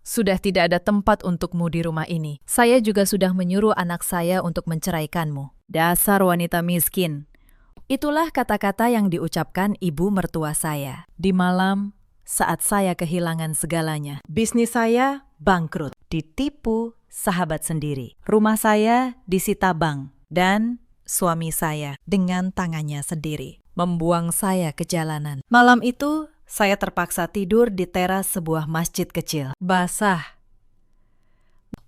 Sudah tidak ada tempat untukmu di rumah ini. Saya juga sudah menyuruh anak saya untuk menceraikanmu. Dasar wanita miskin. Itulah kata-kata yang diucapkan ibu mertua saya. Di malam saat saya kehilangan segalanya. Bisnis saya bangkrut, ditipu sahabat sendiri. Rumah saya disita bank dan suami saya dengan tangannya sendiri membuang saya ke jalanan. Malam itu saya terpaksa tidur di teras sebuah masjid kecil. Basah,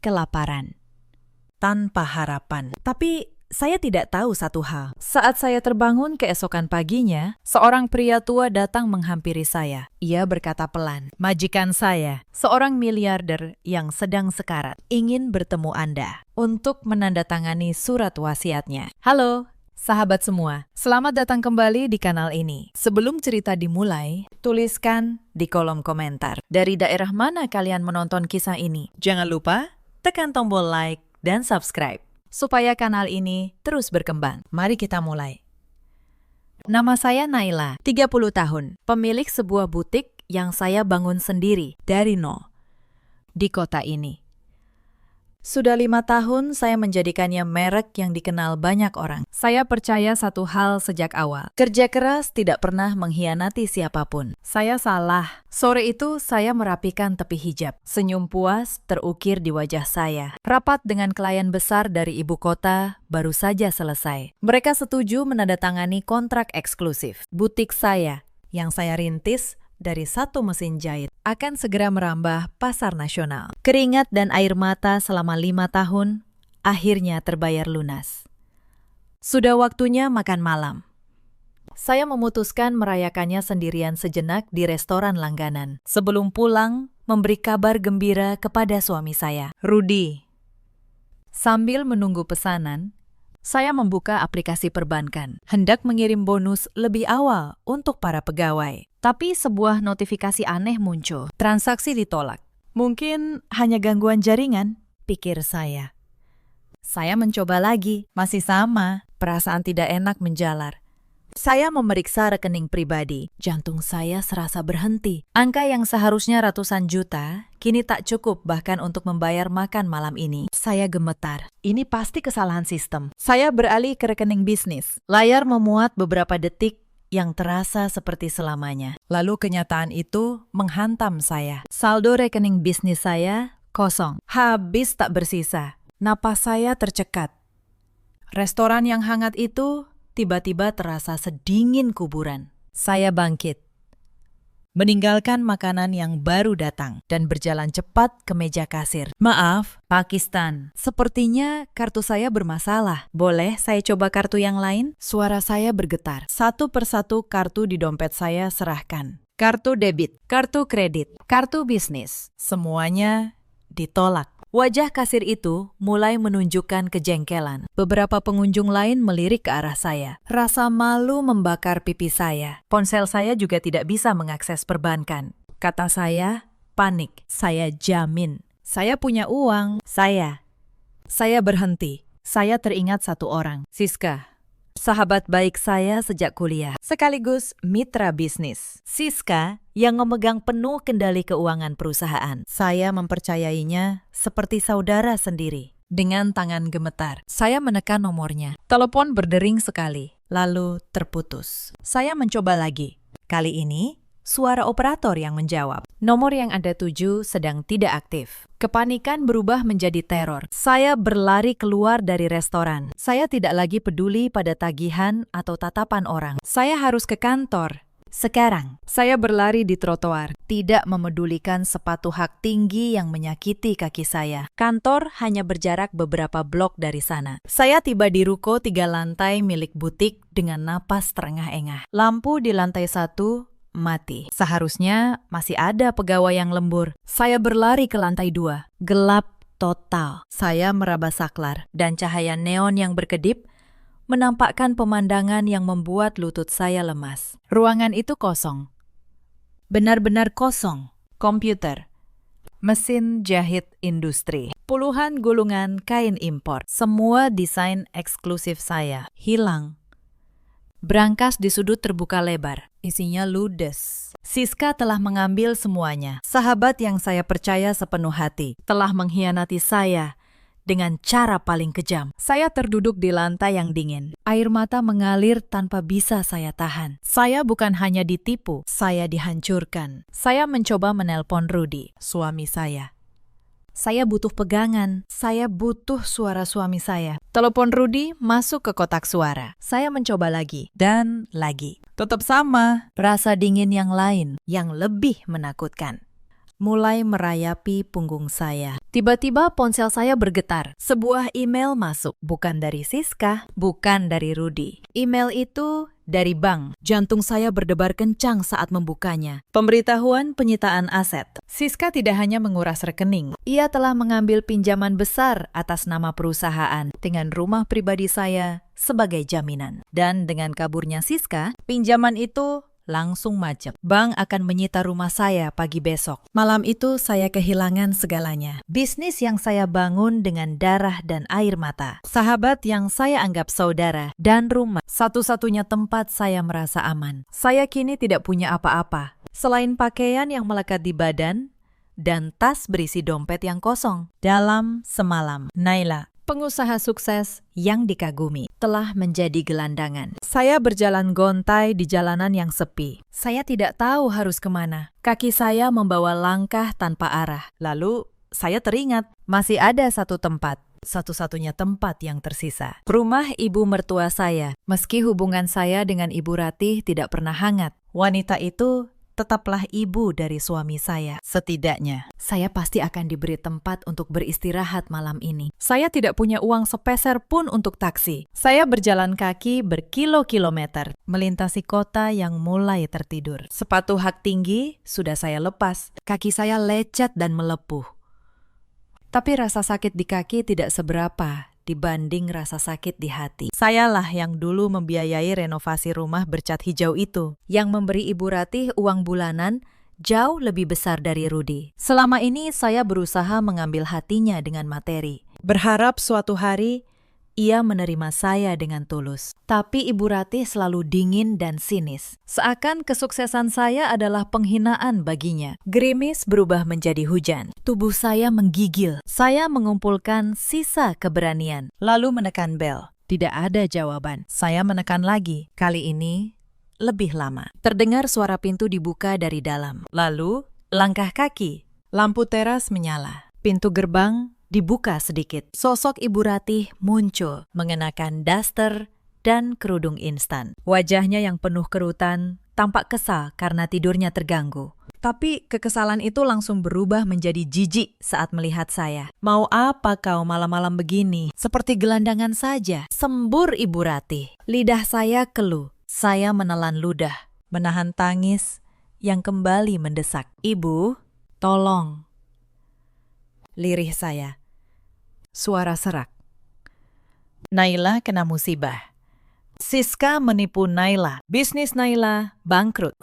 kelaparan, tanpa harapan. Tapi saya tidak tahu satu hal. Saat saya terbangun keesokan paginya, seorang pria tua datang menghampiri saya. Ia berkata pelan, "Majikan saya, seorang miliarder yang sedang sekarat, ingin bertemu Anda untuk menandatangani surat wasiatnya." Halo, sahabat semua. Selamat datang kembali di kanal ini. Sebelum cerita dimulai, tuliskan di kolom komentar dari daerah mana kalian menonton kisah ini. Jangan lupa tekan tombol like dan subscribe supaya kanal ini terus berkembang. Mari kita mulai. Nama saya Naila, 30 tahun, pemilik sebuah butik yang saya bangun sendiri dari nol di kota ini. Sudah 5 tahun saya menjadikannya merek yang dikenal banyak orang. Saya percaya satu hal sejak awal. Kerja keras tidak pernah mengkhianati siapapun. Saya salah. Sore itu saya merapikan tepi hijab. Senyum puas terukir di wajah saya. Rapat dengan klien besar dari ibu kota baru saja selesai. Mereka setuju menandatangani kontrak eksklusif. Butik saya yang saya rintis dari satu mesin jahit akan segera merambah pasar nasional. Keringat dan air mata selama 5 tahun akhirnya terbayar lunas. Sudah waktunya makan malam. Saya memutuskan merayakannya sendirian sejenak di restoran langganan. Sebelum pulang, memberi kabar gembira kepada suami saya, Rudy. Sambil menunggu pesanan, saya membuka aplikasi perbankan, hendak mengirim bonus lebih awal untuk para pegawai. Tapi sebuah notifikasi aneh muncul. Transaksi ditolak. Mungkin hanya gangguan jaringan, pikir saya. Saya mencoba lagi, masih sama. Perasaan tidak enak menjalar. Saya memeriksa rekening pribadi. Jantung saya serasa berhenti. Angka yang seharusnya ratusan juta, kini tak cukup bahkan untuk membayar makan malam ini. Saya gemetar. Ini pasti kesalahan sistem. Saya beralih ke rekening bisnis. Layar memuat beberapa detik yang terasa seperti selamanya. Lalu kenyataan itu menghantam saya. Saldo rekening bisnis saya kosong. Habis tak bersisa. Napas saya tercekat. Restoran yang hangat itu tiba-tiba terasa sedingin kuburan. Saya bangkit, meninggalkan makanan yang baru datang dan berjalan cepat ke meja kasir. "Maaf, Pakistan. Sepertinya kartu saya bermasalah. Boleh saya coba kartu yang lain?" Suara saya bergetar. Satu persatu kartu di dompet saya serahkan. Kartu debit, kartu kredit, kartu bisnis. Semuanya ditolak. Wajah kasir itu mulai menunjukkan kejengkelan. Beberapa pengunjung lain melirik ke arah saya. Rasa malu membakar pipi saya. Ponsel saya juga tidak bisa mengakses perbankan. Kata saya, panik. Saya jamin. Saya punya uang. Saya berhenti. Saya teringat satu orang, Siska. Sahabat baik saya sejak kuliah, sekaligus mitra bisnis. Siska yang memegang penuh kendali keuangan perusahaan. Saya mempercayainya seperti saudara sendiri. Dengan tangan gemetar, saya menekan nomornya. Telepon berdering sekali, lalu terputus. Saya mencoba lagi. Kali ini, suara operator yang menjawab. Nomor yang Anda tuju sedang tidak aktif. Kepanikan berubah menjadi teror. Saya berlari keluar dari restoran. Saya tidak lagi peduli pada tagihan atau tatapan orang. Saya harus ke kantor. Sekarang, saya berlari di trotoar, tidak memedulikan sepatu hak tinggi yang menyakiti kaki saya. Kantor hanya berjarak beberapa blok dari sana. Saya tiba di ruko 3 lantai milik butik dengan napas terengah-engah. Lampu di lantai 1 mati. Seharusnya masih ada pegawai yang lembur. Saya berlari ke lantai 2. Gelap total. Saya meraba saklar dan cahaya neon yang berkedip menampakkan pemandangan yang membuat lutut saya lemas. Ruangan itu kosong. Benar-benar kosong. Komputer, mesin jahit industri, puluhan gulungan kain impor. Semua desain eksklusif saya hilang. Brankas di sudut terbuka lebar. Isinya ludes. Siska telah mengambil semuanya. Sahabat yang saya percaya sepenuh hati telah mengkhianati saya dengan cara paling kejam. Saya terduduk di lantai yang dingin. Air mata mengalir tanpa bisa saya tahan. Saya bukan hanya ditipu, saya dihancurkan. Saya mencoba menelpon Rudy, suami saya. Saya butuh pegangan. Saya butuh suara suami saya. Telepon Rudy masuk ke kotak suara. Saya mencoba lagi dan lagi. Tetap sama. Rasa dingin yang lain, yang lebih menakutkan, mulai merayapi punggung saya. Tiba-tiba ponsel saya bergetar. Sebuah email masuk. Bukan dari Siska, bukan dari Rudy. Email itu dari bank. Jantung saya berdebar kencang saat membukanya. Pemberitahuan penyitaan aset. Siska tidak hanya menguras rekening. Ia telah mengambil pinjaman besar atas nama perusahaan dengan rumah pribadi saya sebagai jaminan. Dan dengan kaburnya Siska, pinjaman itu langsung macet. Bank akan menyita rumah saya pagi besok. Malam itu saya kehilangan segalanya. Bisnis yang saya bangun dengan darah dan air mata. Sahabat yang saya anggap saudara. Dan rumah. Satu-satunya tempat saya merasa aman. Saya kini tidak punya apa-apa selain pakaian yang melekat di badan dan tas berisi dompet yang kosong. Dalam semalam, Naila, pengusaha sukses yang dikagumi, telah menjadi gelandangan. Saya berjalan gontai di jalanan yang sepi. Saya tidak tahu harus kemana. Kaki saya membawa langkah tanpa arah. Lalu saya teringat, masih ada satu tempat. Satu-satunya tempat yang tersisa. Rumah ibu mertua saya. Meski hubungan saya dengan Ibu Ratih tidak pernah hangat, wanita itu tetaplah ibu dari suami saya. Setidaknya, saya pasti akan diberi tempat untuk beristirahat malam ini. Saya tidak punya uang sepeser pun untuk taksi. Saya berjalan kaki berkilo-kilometer, melintasi kota yang mulai tertidur. Sepatu hak tinggi sudah saya lepas. Kaki saya lecet dan melepuh. Tapi rasa sakit di kaki tidak seberapa dibanding rasa sakit di hati. Sayalah yang dulu membiayai renovasi rumah bercat hijau itu, yang memberi Ibu Ratih uang bulanan jauh lebih besar dari Rudy. Selama ini saya berusaha mengambil hatinya dengan materi, berharap suatu hari ia menerima saya dengan tulus. Tapi Ibu Ratih selalu dingin dan sinis. Seakan kesuksesan saya adalah penghinaan baginya. Gerimis berubah menjadi hujan. Tubuh saya menggigil. Saya mengumpulkan sisa keberanian. Lalu menekan bel. Tidak ada jawaban. Saya menekan lagi. Kali ini lebih lama. Terdengar suara pintu dibuka dari dalam. Lalu langkah kaki. Lampu teras menyala. Pintu gerbang dibuka sedikit. Sosok Ibu Ratih muncul, mengenakan daster dan kerudung instan. Wajahnya yang penuh kerutan tampak kesal karena tidurnya terganggu. Tapi kekesalan itu langsung berubah menjadi jijik saat melihat saya. Mau apa kau malam-malam begini? Seperti gelandangan saja. Sembur Ibu Ratih. Lidah saya keluh. Saya menelan ludah, menahan tangis yang kembali mendesak. Ibu, tolong. Lirih saya. Suara serak. Naila kena musibah. Siska menipu Naila. Bisnis Naila bangkrut.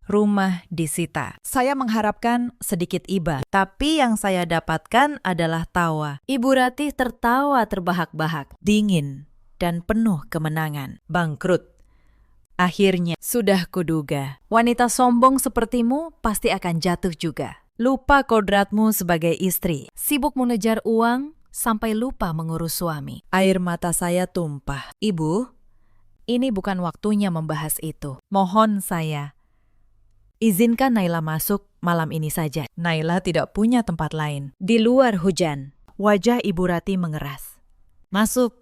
Rumah disita. Saya mengharapkan sedikit iba, tapi yang saya dapatkan adalah tawa. Ibu Ratih tertawa terbahak-bahak, dingin dan penuh kemenangan. Bangkrut. Akhirnya, sudah kuduga. Wanita sombong sepertimu pasti akan jatuh juga. Lupa kodratmu sebagai istri, sibuk mengejar uang sampai lupa mengurus suami. Air mata saya tumpah. Ibu, ini bukan waktunya membahas itu. Mohon saya, izinkan Naila masuk malam ini saja. Naila tidak punya tempat lain. Di luar hujan, wajah Ibu Ratih mengeras. Masuk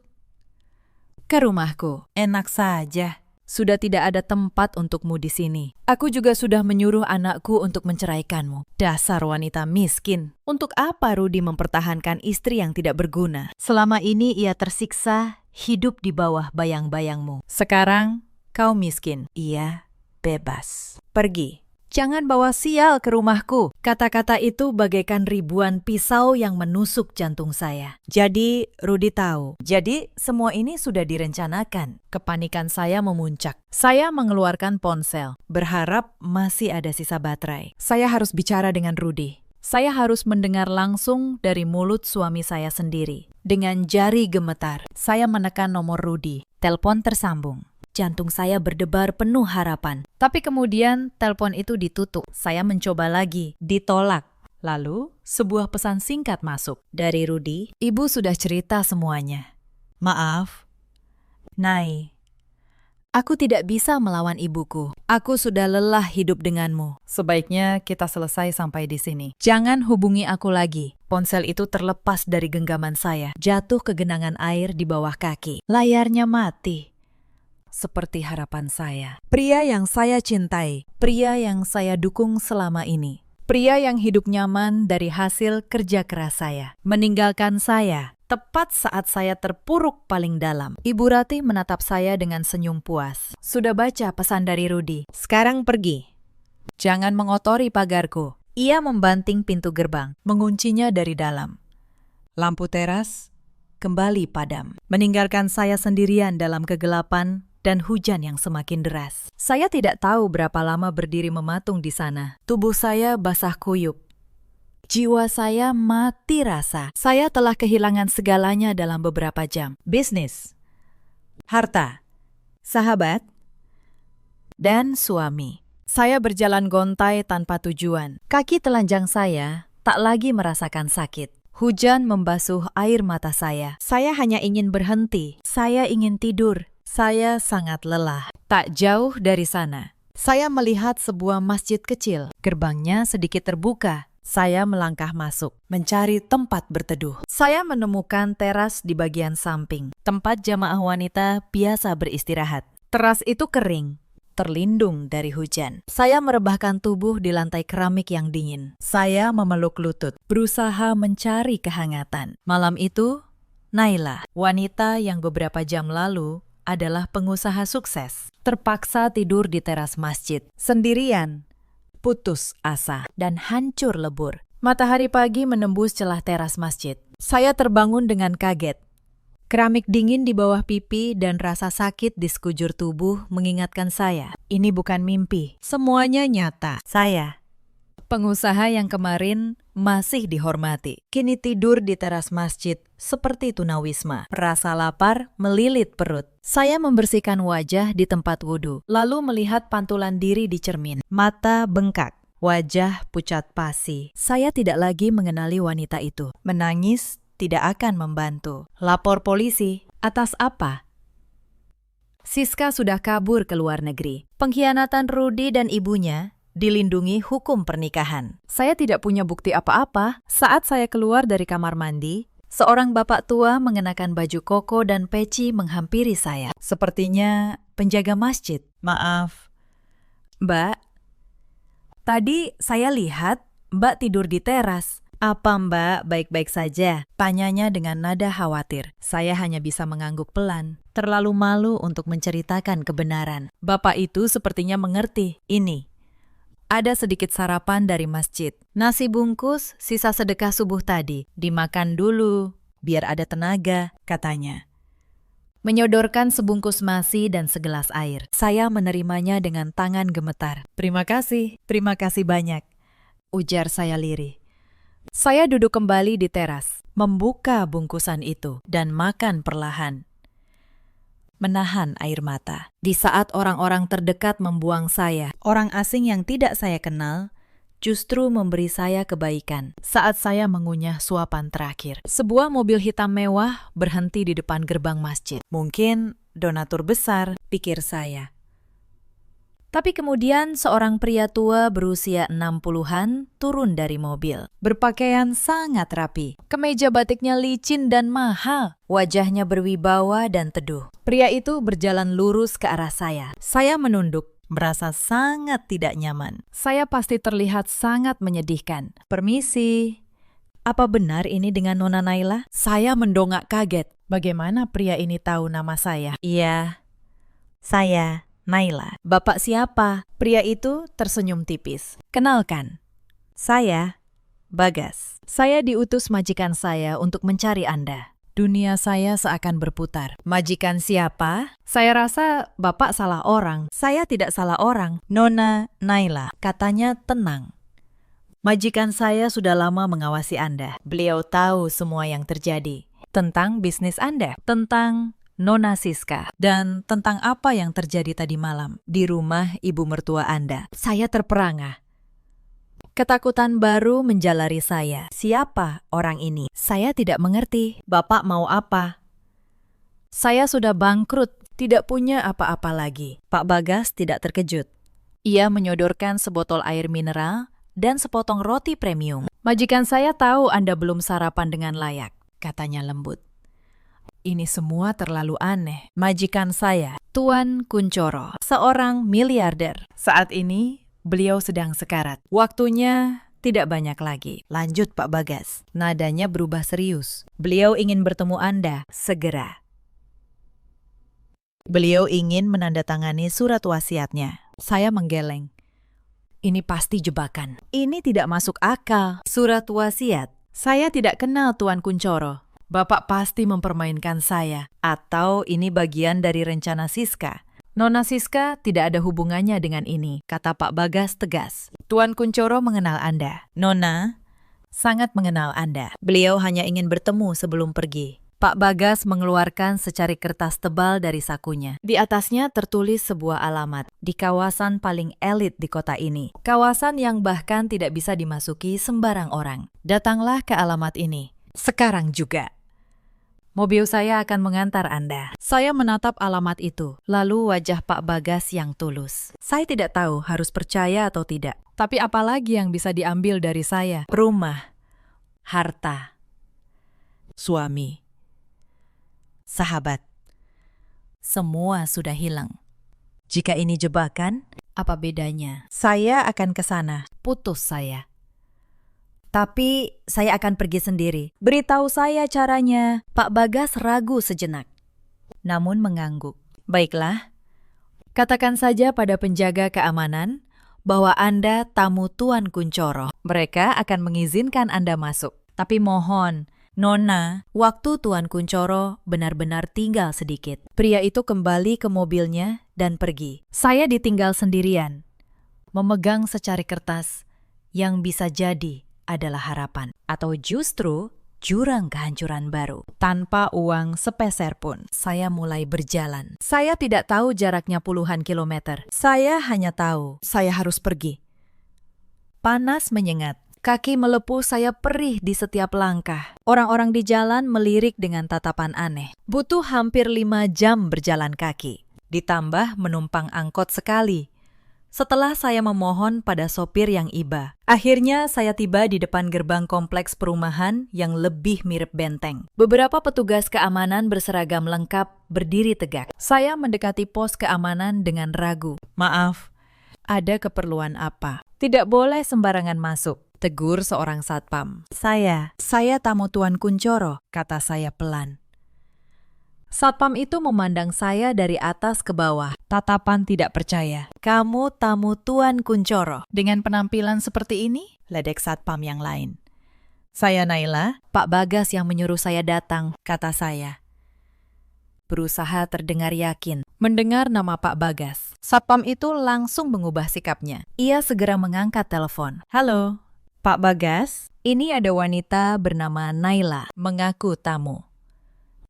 ke rumahku. Enak saja. Sudah tidak ada tempat untukmu di sini. Aku juga sudah menyuruh anakku untuk menceraikanmu. Dasar wanita miskin. Untuk apa Rudy mempertahankan istri yang tidak berguna? Selama ini ia tersiksa hidup di bawah bayang-bayangmu. Sekarang kau miskin. Ia bebas. Pergi. Jangan bawa sial ke rumahku. Kata-kata itu bagaikan ribuan pisau yang menusuk jantung saya. Jadi, Rudy tahu. Jadi, semua ini sudah direncanakan. Kepanikan saya memuncak. Saya mengeluarkan ponsel, berharap masih ada sisa baterai. Saya harus bicara dengan Rudy. Saya harus mendengar langsung dari mulut suami saya sendiri. Dengan jari gemetar, saya menekan nomor Rudy. Telepon tersambung. jantung saya berdebar penuh harapan. Tapi kemudian telepon itu ditutup. Saya mencoba lagi, ditolak. Lalu, sebuah pesan singkat masuk. Dari Rudy, ibu sudah cerita semuanya. Maaf, Nay. Aku tidak bisa melawan ibuku. Aku sudah lelah hidup denganmu. Sebaiknya kita selesai sampai di sini. Jangan hubungi aku lagi. Ponsel itu terlepas dari genggaman saya, jatuh ke genangan air di bawah kaki. Layarnya mati. Seperti harapan saya. Pria yang saya cintai, pria yang saya dukung selama ini. Pria yang hidup nyaman dari hasil kerja keras saya, meninggalkan saya tepat saat saya terpuruk paling dalam. Ibu Ratih menatap saya dengan senyum puas. Sudah baca pesan dari Rudy. Sekarang pergi. Jangan mengotori pagarku. Ia membanting pintu gerbang, menguncinya dari dalam. Lampu teras kembali padam, meninggalkan saya sendirian dalam kegelapan dan hujan yang semakin deras. Saya tidak tahu berapa lama berdiri mematung di sana. Tubuh saya basah kuyup. Jiwa saya mati rasa. Saya telah kehilangan segalanya dalam beberapa jam. Bisnis, harta, sahabat, dan suami. Saya berjalan gontai tanpa tujuan. Kaki telanjang saya tak lagi merasakan sakit. Hujan membasuh air mata saya. Saya hanya ingin berhenti. Saya ingin tidur. Saya sangat lelah. Tak jauh dari sana, saya melihat sebuah masjid kecil. Gerbangnya sedikit terbuka. Saya melangkah masuk, mencari tempat berteduh. Saya menemukan teras di bagian samping, tempat jamaah wanita biasa beristirahat. Teras itu kering, terlindung dari hujan. Saya merebahkan tubuh di lantai keramik yang dingin. Saya memeluk lutut, berusaha mencari kehangatan. Malam itu, Naila, wanita yang beberapa jam lalu adalah pengusaha sukses, terpaksa tidur di teras masjid, sendirian, putus asa, dan hancur lebur. Matahari pagi menembus celah teras masjid. Saya terbangun dengan kaget. Keramik dingin di bawah pipi dan rasa sakit di sekujur tubuh mengingatkan saya. Ini bukan mimpi. Semuanya nyata. Saya, pengusaha yang kemarin masih dihormati, kini tidur di teras masjid seperti tunawisma. Rasa lapar melilit perut. Saya membersihkan wajah di tempat wudhu, lalu melihat pantulan diri di cermin. Mata bengkak, wajah pucat pasi. Saya tidak lagi mengenali wanita itu. Menangis tidak akan membantu. Lapor polisi. Atas apa? Siska sudah kabur ke luar negeri. Pengkhianatan Rudy dan ibunya dilindungi hukum pernikahan. Saya tidak punya bukti apa-apa. Saat saya keluar dari kamar mandi, seorang bapak tua mengenakan baju koko dan peci menghampiri saya. Sepertinya penjaga masjid. Maaf, Mbak. Tadi saya lihat Mbak tidur di teras. Apa Mbak baik-baik saja? Tanyanya dengan nada khawatir. Saya hanya bisa mengangguk pelan. Terlalu malu untuk menceritakan kebenaran. Bapak itu sepertinya mengerti. Ini, ada sedikit sarapan dari masjid. Nasi bungkus, sisa sedekah subuh tadi. Dimakan dulu, biar ada tenaga, katanya. Menyodorkan sebungkus nasi dan segelas air. Saya menerimanya dengan tangan gemetar. Terima kasih banyak, ujar saya lirih. Saya duduk kembali di teras, membuka bungkusan itu, dan makan perlahan. Menahan air mata. Di saat orang-orang terdekat membuang saya, orang asing yang tidak saya kenal justru memberi saya kebaikan. Saat saya mengunyah suapan terakhir, sebuah mobil hitam mewah berhenti di depan gerbang masjid. Mungkin donatur besar, pikir saya. Tapi kemudian seorang pria tua berusia 60-an turun dari mobil. Berpakaian sangat rapi. Kemeja batiknya licin dan mahal. Wajahnya berwibawa dan teduh. Pria itu berjalan lurus ke arah saya. Saya menunduk, merasa sangat tidak nyaman. Saya pasti terlihat sangat menyedihkan. Permisi. Apa benar ini dengan Nona Naila? Saya mendongak kaget. Bagaimana pria ini tahu nama saya? Iya, saya Naila. Bapak siapa? Pria itu tersenyum tipis. Kenalkan, saya Bagas. Saya diutus majikan saya untuk mencari Anda. Dunia saya seakan berputar. Majikan siapa? Saya rasa Bapak salah orang. Saya tidak salah orang. Nona Naila, katanya tenang. Majikan saya sudah lama mengawasi Anda. Beliau tahu semua yang terjadi. Tentang bisnis Anda. Tentang Nona Siska. Dan tentang apa yang terjadi tadi malam di rumah ibu mertua Anda. Saya terperangah. Ketakutan baru menjalari saya. Siapa orang ini? Saya tidak mengerti. Bapak mau apa? Saya sudah bangkrut, tidak punya apa-apa lagi. Pak Bagas tidak terkejut. Ia menyodorkan sebotol air mineral dan sepotong roti premium. Majikan saya tahu Anda belum sarapan dengan layak, katanya lembut. Ini semua terlalu aneh. Majikan saya, Tuan Kuncoro, seorang miliarder. Saat ini, beliau sedang sekarat. Waktunya tidak banyak lagi. Lanjut Pak Bagas. Nadanya berubah serius. Beliau ingin bertemu Anda segera. Beliau ingin menandatangani surat wasiatnya. Saya menggeleng. Ini pasti jebakan. Ini tidak masuk akal. Surat wasiat. Saya tidak kenal Tuan Kuncoro. Bapak pasti mempermainkan saya. Atau ini bagian dari rencana Siska. Nona Siska tidak ada hubungannya dengan ini, kata Pak Bagas tegas. Tuan Kuncoro mengenal Anda. Nona sangat mengenal Anda. Beliau hanya ingin bertemu sebelum pergi. Pak Bagas mengeluarkan secari kertas tebal dari sakunya. Di atasnya tertulis sebuah alamat di kawasan paling elit di kota ini. Kawasan yang bahkan tidak bisa dimasuki sembarang orang. Datanglah ke alamat ini. Sekarang juga. Mobil saya akan mengantar Anda. Saya menatap alamat itu, lalu wajah Pak Bagas yang tulus. Saya tidak tahu harus percaya atau tidak. Tapi apalagi yang bisa diambil dari saya? Rumah, harta, suami, sahabat. Semua sudah hilang. Jika ini jebakan, apa bedanya? Saya akan ke sana. Putus saya. Tapi saya akan pergi sendiri. Beritahu saya caranya. Pak Bagas ragu sejenak, namun mengangguk. Baiklah, katakan saja pada penjaga keamanan bahwa Anda tamu Tuan Kuncoro. Mereka akan mengizinkan Anda masuk. Tapi mohon, Nona, waktu Tuan Kuncoro benar-benar tinggal sedikit. Pria itu kembali ke mobilnya dan pergi. Saya ditinggal sendirian, memegang secari kertas yang bisa jadi adalah harapan, atau justru jurang kehancuran baru. Tanpa uang sepeser pun, saya mulai berjalan. Saya tidak tahu jaraknya puluhan kilometer. Saya hanya tahu saya harus pergi. Panas menyengat. Kaki melepuh, saya perih di setiap langkah. Orang-orang di jalan melirik dengan tatapan aneh. Butuh hampir 5 jam berjalan kaki. Ditambah menumpang angkot sekali. Setelah saya memohon pada sopir yang iba, akhirnya saya tiba di depan gerbang kompleks perumahan yang lebih mirip benteng. Beberapa petugas keamanan berseragam lengkap berdiri tegak. Saya mendekati pos keamanan dengan ragu. Maaf, ada keperluan apa? Tidak boleh sembarangan masuk, tegur seorang satpam. Saya tamu Tuan Kuncoro, kata saya pelan. Satpam itu memandang saya dari atas ke bawah, tatapan tidak percaya. Kamu tamu Tuan Kuncoro dengan penampilan seperti ini? Ledek satpam yang lain. Saya Naila, Pak Bagas yang menyuruh saya datang, kata saya. Berusaha terdengar yakin mendengar nama Pak Bagas. Satpam itu langsung mengubah sikapnya. Ia segera mengangkat telepon. Halo, Pak Bagas, ini ada wanita bernama Naila, mengaku tamu.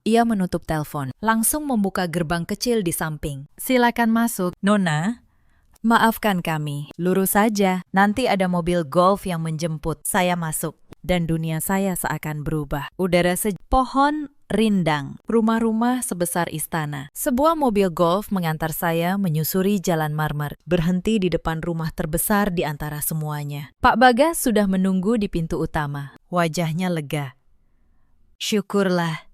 Ia menutup telepon, langsung membuka gerbang kecil di samping. Silakan masuk. Nona, maafkan kami, lurus saja. Nanti ada mobil golf yang menjemput. Saya masuk, dan dunia saya seakan berubah. Udara pohon rindang, rumah-rumah sebesar istana. Sebuah mobil golf mengantar saya menyusuri jalan marmer, berhenti di depan rumah terbesar di antara semuanya. Pak Bagas sudah menunggu di pintu utama. Wajahnya lega. Syukurlah.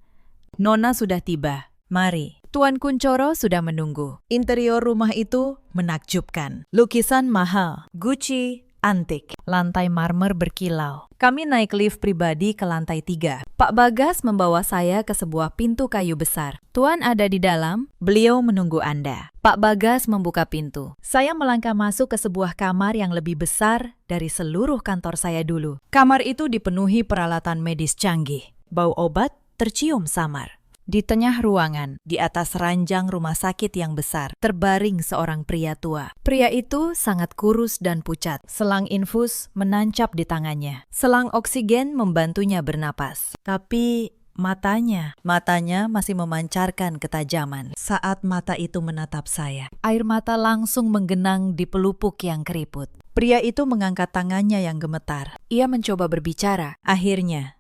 Nona sudah tiba. Mari. Tuan Kuncoro sudah menunggu. Interior rumah itu menakjubkan. Lukisan mahal, Gucci, antik. Lantai marmer berkilau. Kami naik lift pribadi ke lantai 3. Pak Bagas membawa saya ke sebuah pintu kayu besar. Tuan ada di dalam, beliau menunggu Anda. Pak Bagas membuka pintu. Saya melangkah masuk ke sebuah kamar yang lebih besar dari seluruh kantor saya dulu. Kamar itu dipenuhi peralatan medis canggih. Bau obat tercium samar. Di tengah ruangan, di atas ranjang rumah sakit yang besar, terbaring seorang pria tua. Pria itu sangat kurus dan pucat. Selang infus menancap di tangannya. Selang oksigen membantunya bernapas. Tapi Matanya masih memancarkan ketajaman. Saat mata itu menatap saya, air mata langsung menggenang di pelupuk yang keriput. Pria itu mengangkat tangannya yang gemetar. Ia mencoba berbicara. Akhirnya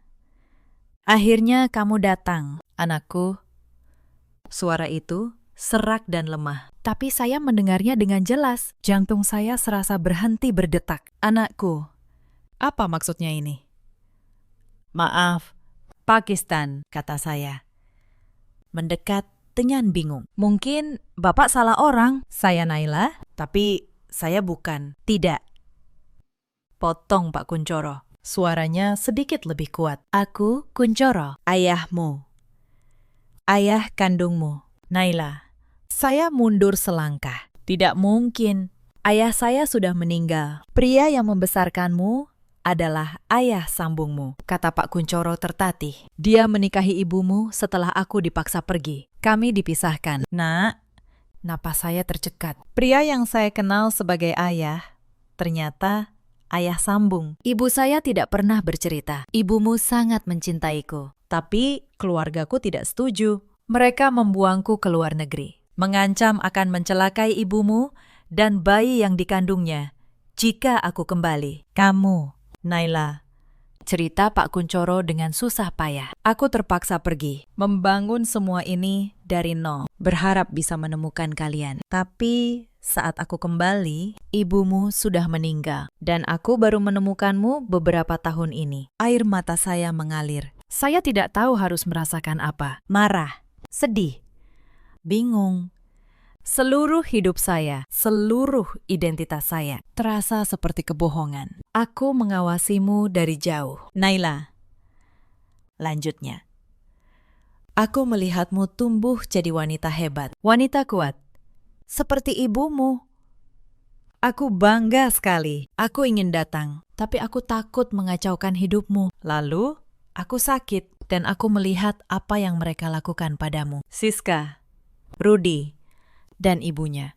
kamu datang, anakku. Suara itu serak dan lemah, tapi saya mendengarnya dengan jelas. Jantung saya serasa berhenti berdetak. Anakku, apa maksudnya ini? Maaf, Pakistan, kata saya. Mendekat dengan bingung. Mungkin Bapak salah orang. Saya Naila, tapi saya bukan. Tidak. Potong Pak Kuncoro. Suaranya sedikit lebih kuat. Aku Kuncoro, ayahmu. Ayah kandungmu. Naila. Saya mundur selangkah. Tidak mungkin. Ayah saya sudah meninggal. Pria yang membesarkanmu adalah ayah sambungmu, kata Pak Kuncoro tertatih. Dia menikahi ibumu setelah aku dipaksa pergi. Kami dipisahkan. Nak, napas saya tercekat. Pria yang saya kenal sebagai ayah, ternyata ayah sambung. Ibu saya tidak pernah bercerita. Ibumu sangat mencintaiku. Tapi keluargaku tidak setuju. Mereka membuangku ke luar negeri. Mengancam akan mencelakai ibumu dan bayi yang dikandungnya jika aku kembali. Kamu, Naila. Cerita Pak Kuncoro dengan susah payah. Aku terpaksa pergi, membangun semua ini dari nol, berharap bisa menemukan kalian. Tapi saat aku kembali, ibumu sudah meninggal, dan aku baru menemukanmu beberapa tahun ini. Air mata saya mengalir. Saya tidak tahu harus merasakan apa. Marah, sedih, bingung. Seluruh hidup saya, seluruh identitas saya, terasa seperti kebohongan. Aku mengawasimu dari jauh. Naila. Lanjutnya. Aku melihatmu tumbuh jadi wanita hebat, wanita kuat. Seperti ibumu. Aku bangga sekali. Aku ingin datang, tapi aku takut mengacaukan hidupmu. Lalu, aku sakit, dan aku melihat apa yang mereka lakukan padamu. Siska, Rudy, dan ibunya.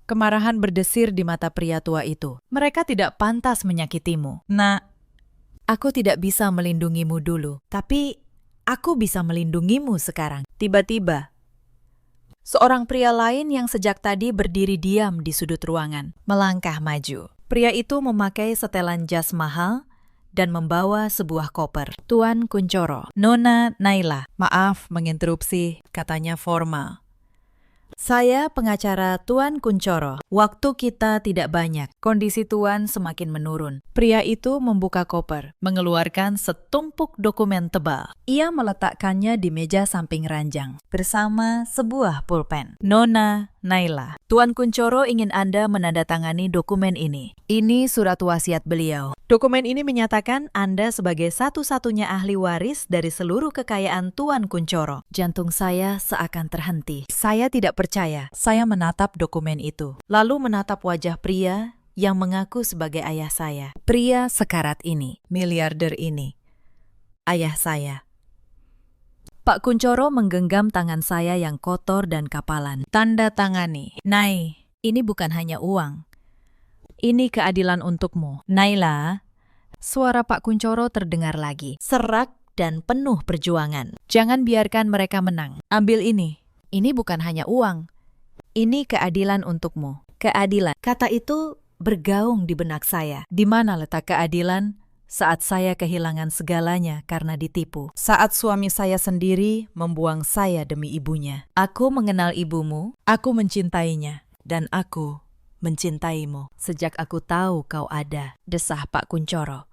Kemarahan berdesir di mata pria tua itu. Mereka tidak pantas menyakitimu. Nak, aku tidak bisa melindungimu dulu, tapi aku bisa melindungimu sekarang. Tiba-tiba, seorang pria lain yang sejak tadi berdiri diam di sudut ruangan, melangkah maju. Pria itu memakai setelan jas mahal dan membawa sebuah koper. Tuan Kuncoro, Nona Naila. Maaf menginterupsi, katanya formal. Saya pengacara Tuan Kuncoro. Waktu kita tidak banyak. Kondisi Tuan semakin menurun. Pria itu membuka koper, mengeluarkan setumpuk dokumen tebal. Ia meletakkannya di meja samping ranjang, bersama sebuah pulpen. Nona Naila, Tuan Kuncoro ingin Anda menandatangani dokumen ini. Ini surat wasiat beliau. Dokumen ini menyatakan Anda sebagai satu-satunya ahli waris dari seluruh kekayaan Tuan Kuncoro. Jantung saya seakan terhenti. Saya tidak percaya. Saya menatap dokumen itu, lalu menatap wajah pria yang mengaku sebagai ayah saya. Pria sekarat ini, miliarder ini, ayah saya. Pak Kuncoro menggenggam tangan saya yang kotor dan kapalan. Tanda tangani. Nai, ini bukan hanya uang. Ini keadilan untukmu. Naila, suara Pak Kuncoro terdengar lagi. Serak dan penuh perjuangan. Jangan biarkan mereka menang. Ambil ini. Ini bukan hanya uang. Ini keadilan untukmu. Keadilan. Kata itu bergaung di benak saya. Di mana letak keadilan saat saya kehilangan segalanya karena ditipu? Saat suami saya sendiri membuang saya demi ibunya. Aku mengenal ibumu, aku mencintainya, dan aku mencintaimu. Sejak aku tahu kau ada, desah Pak Kuncoro.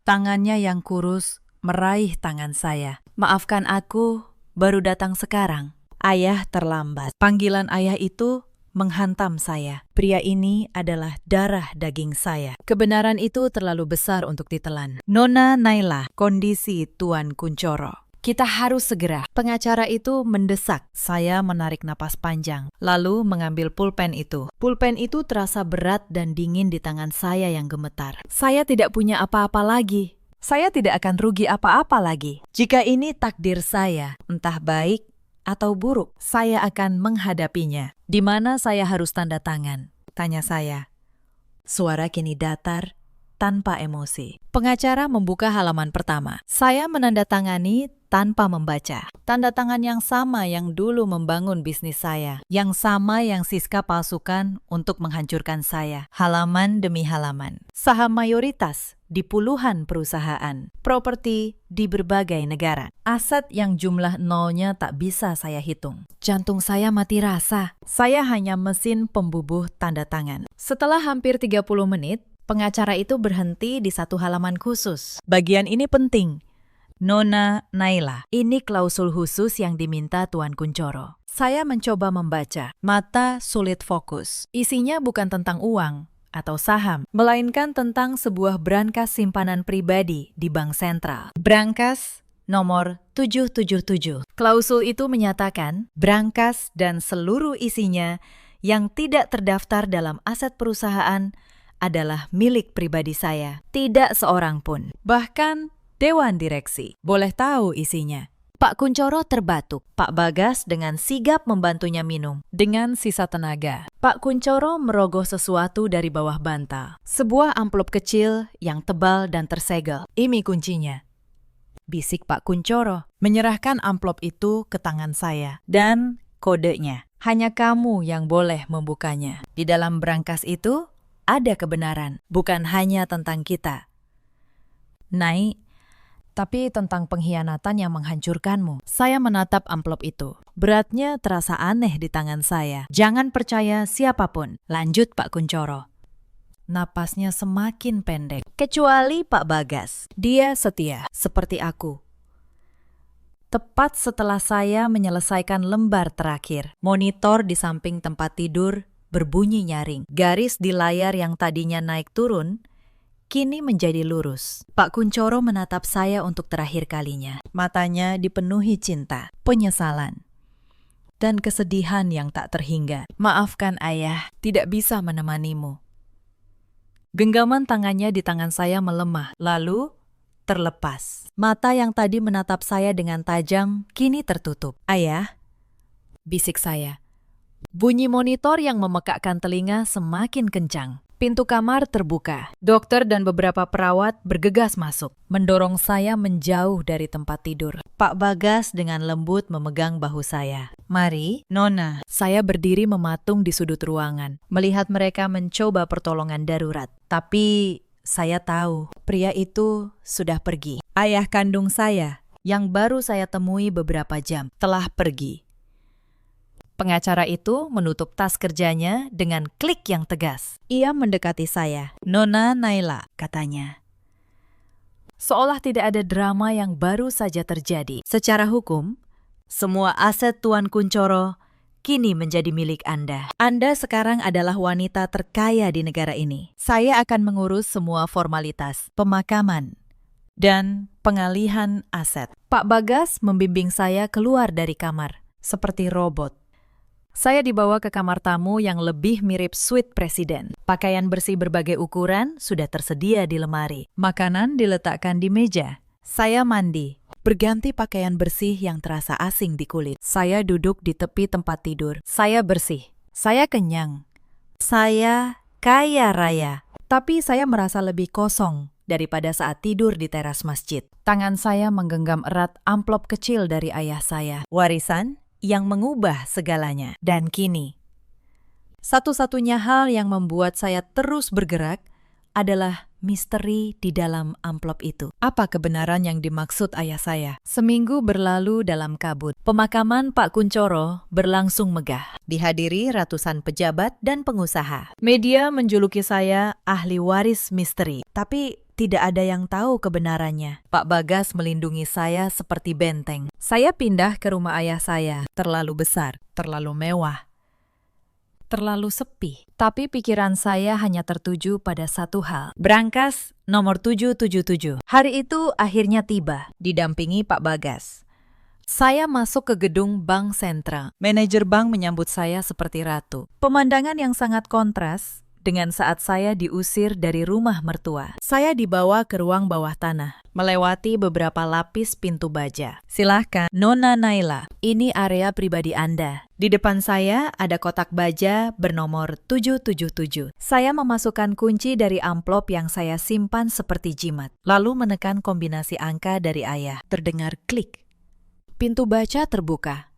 Tangannya yang kurus meraih tangan saya. Maafkan aku, baru datang sekarang. Ayah terlambat. Panggilan ayah itu menghantam saya. Pria ini adalah darah daging saya. Kebenaran itu terlalu besar untuk ditelan. Nona Naila, kondisi Tuan Kuncoro. Kita harus segera. Pengacara itu mendesak. Saya menarik napas panjang, lalu mengambil pulpen itu. Pulpen itu terasa berat dan dingin di tangan saya yang gemetar. Saya tidak punya apa-apa lagi. Saya tidak akan rugi apa-apa lagi. Jika ini takdir saya, entah baik atau buruk, saya akan menghadapinya. Di mana saya harus tanda tangan? Tanya saya. Suara kini datar tanpa emosi. Pengacara membuka halaman pertama. Saya menandatangani tanpa membaca. Tanda tangan yang sama yang dulu membangun bisnis saya. Yang sama yang Siska palsukan untuk menghancurkan saya. Halaman demi halaman. Saham mayoritas di puluhan perusahaan. Properti di berbagai negara. Aset yang jumlah nolnya tak bisa saya hitung. Jantung saya mati rasa. Saya hanya mesin pembubuh tanda tangan. Setelah hampir 30 menit, pengacara itu berhenti di satu halaman khusus. Bagian ini penting. Nona Naila, ini klausul khusus yang diminta Tuan Kunchoro. Saya mencoba membaca. Mata sulit fokus. Isinya bukan tentang uang atau saham, melainkan tentang sebuah brankas simpanan pribadi di Bank Sentral. Brankas nomor 777. Klausul itu menyatakan brankas dan seluruh isinya yang tidak terdaftar dalam aset perusahaan adalah milik pribadi saya. Tidak seorang pun. Bahkan Dewan Direksi. Boleh tahu isinya. Pak Kunchoro terbatuk. Pak Bagas dengan sigap membantunya minum. Dengan sisa tenaga. Pak Kunchoro merogoh sesuatu dari bawah bantal. Sebuah amplop kecil yang tebal dan tersegel. Ini kuncinya. Bisik Pak Kunchoro. Menyerahkan amplop itu ke tangan saya. Dan kodenya. Hanya kamu yang boleh membukanya. Di dalam brankas itu ada kebenaran. Bukan hanya tentang kita. Nai, tapi tentang pengkhianatan yang menghancurkanmu. Saya menatap amplop itu. Beratnya terasa aneh di tangan saya. Jangan percaya siapapun. Lanjut Pak Kunchoro. Napasnya semakin pendek. Kecuali Pak Bagas. Dia setia, seperti aku. Tepat setelah saya menyelesaikan lembar terakhir, monitor di samping tempat tidur berbunyi nyaring. Garis di layar yang tadinya naik turun kini menjadi lurus. Pak Kunchoro menatap saya untuk terakhir kalinya. Matanya dipenuhi cinta, penyesalan, dan kesedihan yang tak terhingga. Maafkan ayah, tidak bisa menemanimu. Genggaman tangannya di tangan saya melemah, lalu terlepas. Mata yang tadi menatap saya dengan tajam, kini tertutup. Ayah, bisik saya. Bunyi monitor yang memekakkan telinga semakin kencang. Pintu kamar terbuka. Dokter dan beberapa perawat bergegas masuk, mendorong saya menjauh dari tempat tidur. Pak Bagas dengan lembut memegang bahu saya. Mari, Nona. Saya berdiri mematung di sudut ruangan, melihat mereka mencoba pertolongan darurat. Tapi saya tahu, pria itu sudah pergi. Ayah kandung saya, yang baru saya temui beberapa jam, telah pergi. Pengacara itu menutup tas kerjanya dengan klik yang tegas. Ia mendekati saya. Nona Naila, katanya. Seolah tidak ada drama yang baru saja terjadi. Secara hukum, semua aset Tuan Kunchoro kini menjadi milik Anda. Anda sekarang adalah wanita terkaya di negara ini. Saya akan mengurus semua formalitas, pemakaman, dan pengalihan aset. Pak Bagas membimbing saya keluar dari kamar, seperti robot. Saya dibawa ke kamar tamu yang lebih mirip suite presiden. Pakaian bersih berbagai ukuran sudah tersedia di lemari. Makanan diletakkan di meja. Saya mandi, berganti pakaian bersih yang terasa asing di kulit. Saya duduk di tepi tempat tidur. Saya bersih. Saya kenyang. Saya kaya raya. Tapi saya merasa lebih kosong daripada saat tidur di teras masjid. Tangan saya menggenggam erat amplop kecil dari ayah saya. Warisan yang mengubah segalanya. Dan kini, satu-satunya hal yang membuat saya terus bergerak adalah misteri di dalam amplop itu. Apa kebenaran yang dimaksud ayah saya? Seminggu berlalu dalam kabut. Pemakaman Pak Kunchoro berlangsung megah. Dihadiri ratusan pejabat dan pengusaha. Media menjuluki saya ahli waris misteri. Tapi tidak ada yang tahu kebenarannya. Pak Bagas melindungi saya seperti benteng. Saya pindah ke rumah ayah saya. Terlalu besar, terlalu mewah, terlalu sepi. Tapi pikiran saya hanya tertuju pada satu hal. Brankas nomor 777. Hari itu akhirnya tiba, didampingi Pak Bagas. Saya masuk ke gedung Bank Sentral. Manajer bank menyambut saya seperti ratu. Pemandangan yang sangat kontras dengan saat saya diusir dari rumah mertua. Saya dibawa ke ruang bawah tanah, melewati beberapa lapis pintu baja. Silahkan, Nona Naila, ini area pribadi Anda. Di depan saya ada kotak baja bernomor 777. Saya memasukkan kunci dari amplop yang saya simpan seperti jimat, lalu menekan kombinasi angka dari ayah. Terdengar klik. Pintu baja terbuka.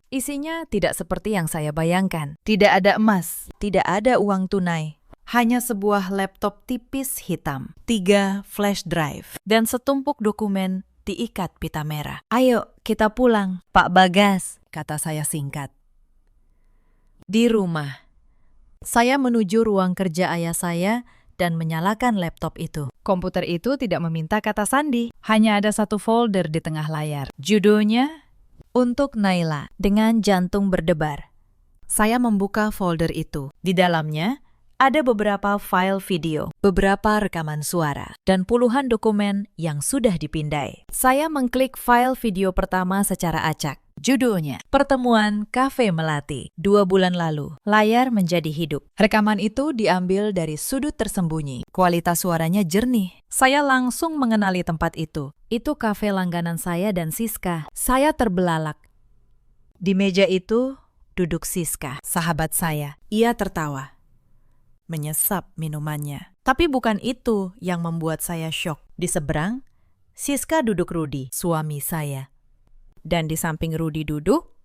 Isinya tidak seperti yang saya bayangkan. Tidak ada emas, tidak ada uang tunai. Hanya sebuah laptop tipis hitam, 3 flash drive, dan setumpuk dokumen diikat pita merah. Ayo, kita pulang, Pak Bagas, kata saya singkat. Di rumah, saya menuju ruang kerja ayah saya dan menyalakan laptop itu. Komputer itu tidak meminta kata sandi, hanya ada satu folder di tengah layar. Judulnya, Untuk Naila, dengan jantung berdebar. Saya membuka folder itu. Di dalamnya, ada beberapa file video, beberapa rekaman suara, dan puluhan dokumen yang sudah dipindai. Saya mengklik file video pertama secara acak. Judulnya, Pertemuan Cafe Melati, 2 bulan lalu. Layar menjadi hidup. Rekaman itu diambil dari sudut tersembunyi. Kualitas suaranya jernih. Saya langsung mengenali tempat itu. Itu kafe langganan saya dan Siska. Saya terbelalak. Di meja itu duduk Siska, sahabat saya. Ia tertawa, menyesap minumannya. Tapi bukan itu yang membuat saya syok. Di seberang, Siska duduk Rudi, suami saya. Dan di samping Rudi duduk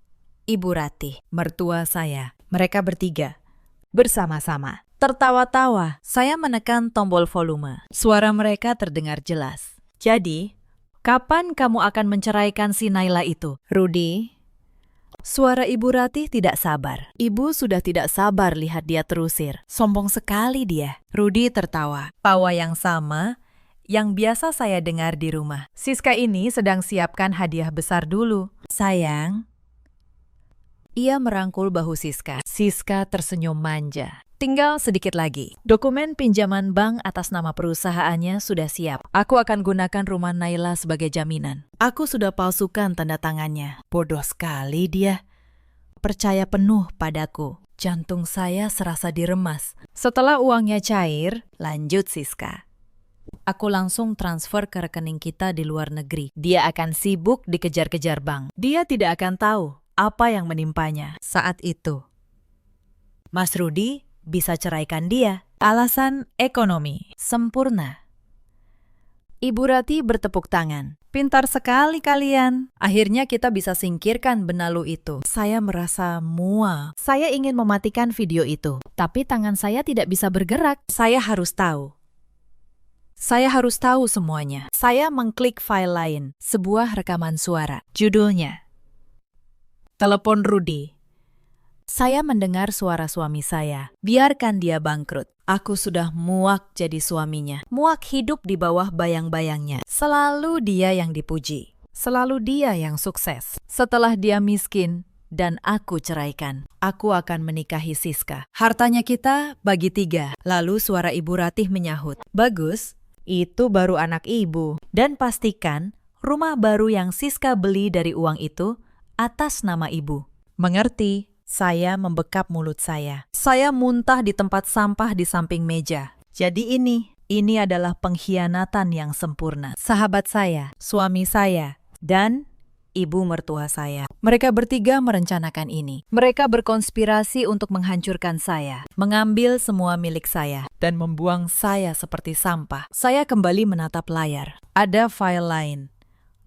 Ibu Ratih, mertua saya. Mereka bertiga, bersama-sama. Tertawa-tawa, saya menekan tombol volume. Suara mereka terdengar jelas. Jadi, kapan kamu akan menceraikan si Naila itu, Rudi? Suara Ibu Ratih tidak sabar. Ibu sudah tidak sabar lihat dia terusir. Sombong sekali dia. Rudi tertawa. Tawa yang sama yang biasa saya dengar di rumah. Siska ini sedang siapkan hadiah besar dulu. Sayang. Ia merangkul bahu Siska. Siska tersenyum manja. Tinggal sedikit lagi. Dokumen pinjaman bank atas nama perusahaannya sudah siap. Aku akan gunakan rumah Naila sebagai jaminan. Aku sudah palsukan tanda tangannya. Bodoh sekali dia. Percaya penuh padaku. Jantung saya serasa diremas. Setelah uangnya cair, lanjut Siska. Aku langsung transfer ke rekening kita di luar negeri. Dia akan sibuk dikejar-kejar bank. Dia tidak akan tahu apa yang menimpanya saat itu. Mas Rudi bisa ceraikan dia. Alasan ekonomi. Sempurna. Ibu Ratih bertepuk tangan. Pintar sekali kalian. Akhirnya kita bisa singkirkan benalu itu. Saya merasa mual. Saya ingin mematikan video itu. Tapi tangan saya tidak bisa bergerak. Saya harus tahu. Saya harus tahu semuanya. Saya mengklik file lain, sebuah rekaman suara. Judulnya, Telepon Rudi. Saya mendengar suara suami saya. Biarkan dia bangkrut. Aku sudah muak jadi suaminya. Muak hidup di bawah bayang-bayangnya. Selalu dia yang dipuji. Selalu dia yang sukses. Setelah dia miskin dan aku ceraikan, aku akan menikahi Siska. Hartanya kita bagi 3. Lalu suara Ibu Ratih menyahut. Bagus. Itu baru anak ibu. Dan pastikan rumah baru yang Siska beli dari uang itu atas nama ibu. Mengerti? Saya membekap mulut saya. Saya muntah di tempat sampah di samping meja. Jadi ini adalah pengkhianatan yang sempurna. Sahabat saya, suami saya, dan ibu mertua saya. Mereka bertiga merencanakan ini. Mereka berkonspirasi untuk menghancurkan saya, mengambil semua milik saya, dan membuang saya seperti sampah. Saya kembali menatap layar. Ada file lain.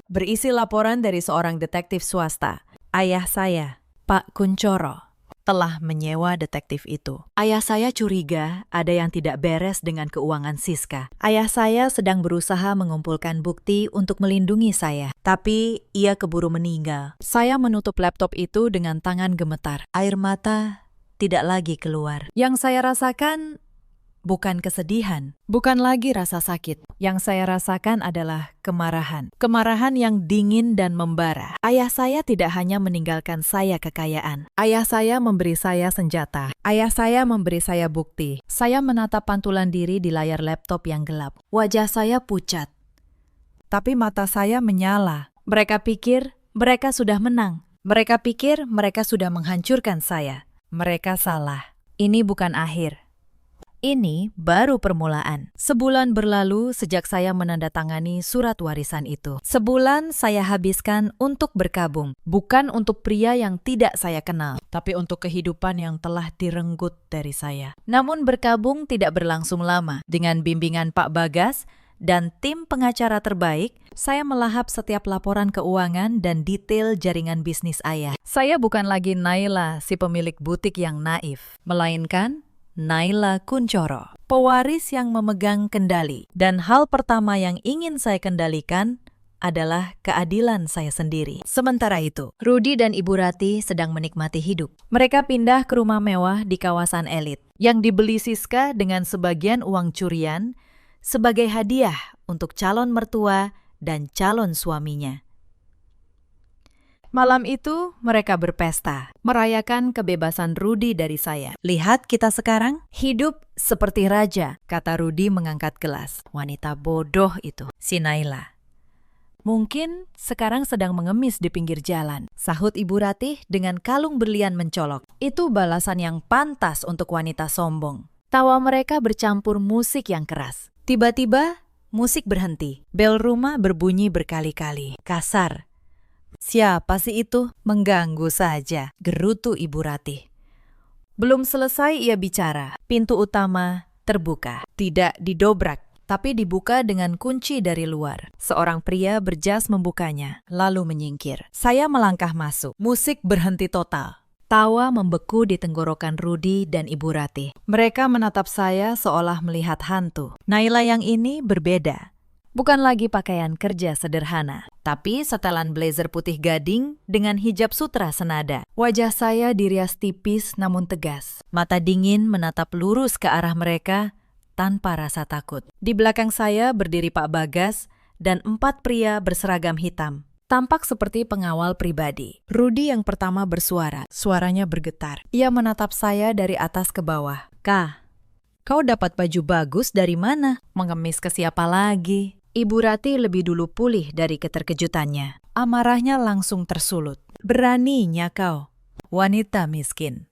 Berisi laporan dari seorang detektif swasta. Ayah saya, Pak Kuncoro, telah menyewa detektif itu. Ayah saya curiga ada yang tidak beres dengan keuangan Siska. Ayah saya sedang berusaha mengumpulkan bukti untuk melindungi saya, tapi ia keburu meninggal. Saya menutup laptop itu dengan tangan gemetar. Air mata tidak lagi keluar. Yang saya rasakan bukan kesedihan, bukan lagi rasa sakit. Yang saya rasakan adalah kemarahan. Kemarahan yang dingin dan membara. Ayah saya tidak hanya meninggalkan saya kekayaan. Ayah saya memberi saya senjata. Ayah saya memberi saya bukti. Saya menatap pantulan diri di layar laptop yang gelap. Wajah saya pucat. Tapi mata saya menyala. Mereka pikir mereka sudah menang. Mereka pikir mereka sudah menghancurkan saya. Mereka salah. Ini bukan akhir. Ini baru permulaan. Sebulan berlalu sejak saya menandatangani surat warisan itu. Sebulan saya habiskan untuk berkabung, bukan untuk pria yang tidak saya kenal, tapi untuk kehidupan yang telah direnggut dari saya. Namun berkabung tidak berlangsung lama. Dengan bimbingan Pak Bagas dan tim pengacara terbaik, saya melahap setiap laporan keuangan dan detail jaringan bisnis ayah. Saya bukan lagi Naila, si pemilik butik yang naif, melainkan Naila Kuncoro, pewaris yang memegang kendali. Dan hal pertama yang ingin saya kendalikan adalah keadilan saya sendiri. Sementara itu, Rudi dan Ibu Rati sedang menikmati hidup. Mereka pindah ke rumah mewah di kawasan elit, yang dibeli Siska dengan sebagian uang curian sebagai hadiah untuk calon mertua dan calon suaminya. Malam itu mereka berpesta, merayakan kebebasan Rudi dari saya. Lihat kita sekarang, hidup seperti raja, kata Rudi mengangkat gelas. Wanita bodoh itu, si Naila. Mungkin sekarang sedang mengemis di pinggir jalan, sahut Ibu Ratih dengan kalung berlian mencolok. Itu balasan yang pantas untuk wanita sombong. Tawa mereka bercampur musik yang keras. Tiba-tiba, musik berhenti. Bel rumah berbunyi berkali-kali, kasar. Siapa sih itu? Mengganggu saja, gerutu Ibu Ratih. Belum selesai ia bicara, pintu utama terbuka. Tidak didobrak, tapi dibuka dengan kunci dari luar. Seorang pria berjas membukanya, lalu menyingkir. Saya melangkah masuk. Musik berhenti total. Tawa membeku di tenggorokan Rudi dan Ibu Ratih. Mereka menatap saya seolah melihat hantu. Naila yang ini berbeda. Bukan lagi pakaian kerja sederhana, tapi setelan blazer putih gading dengan hijab sutra senada. Wajah saya dirias tipis namun tegas. Mata dingin menatap lurus ke arah mereka tanpa rasa takut. Di belakang saya berdiri Pak Bagas dan 4 pria berseragam hitam. Tampak seperti pengawal pribadi. Rudi yang pertama bersuara, suaranya bergetar. Ia menatap saya dari atas ke bawah. Kak, kau dapat baju bagus dari mana? Mengemis ke siapa lagi? Ibu Rati lebih dulu pulih dari keterkejutannya. Amarahnya langsung tersulut. Beraninya kau, wanita miskin.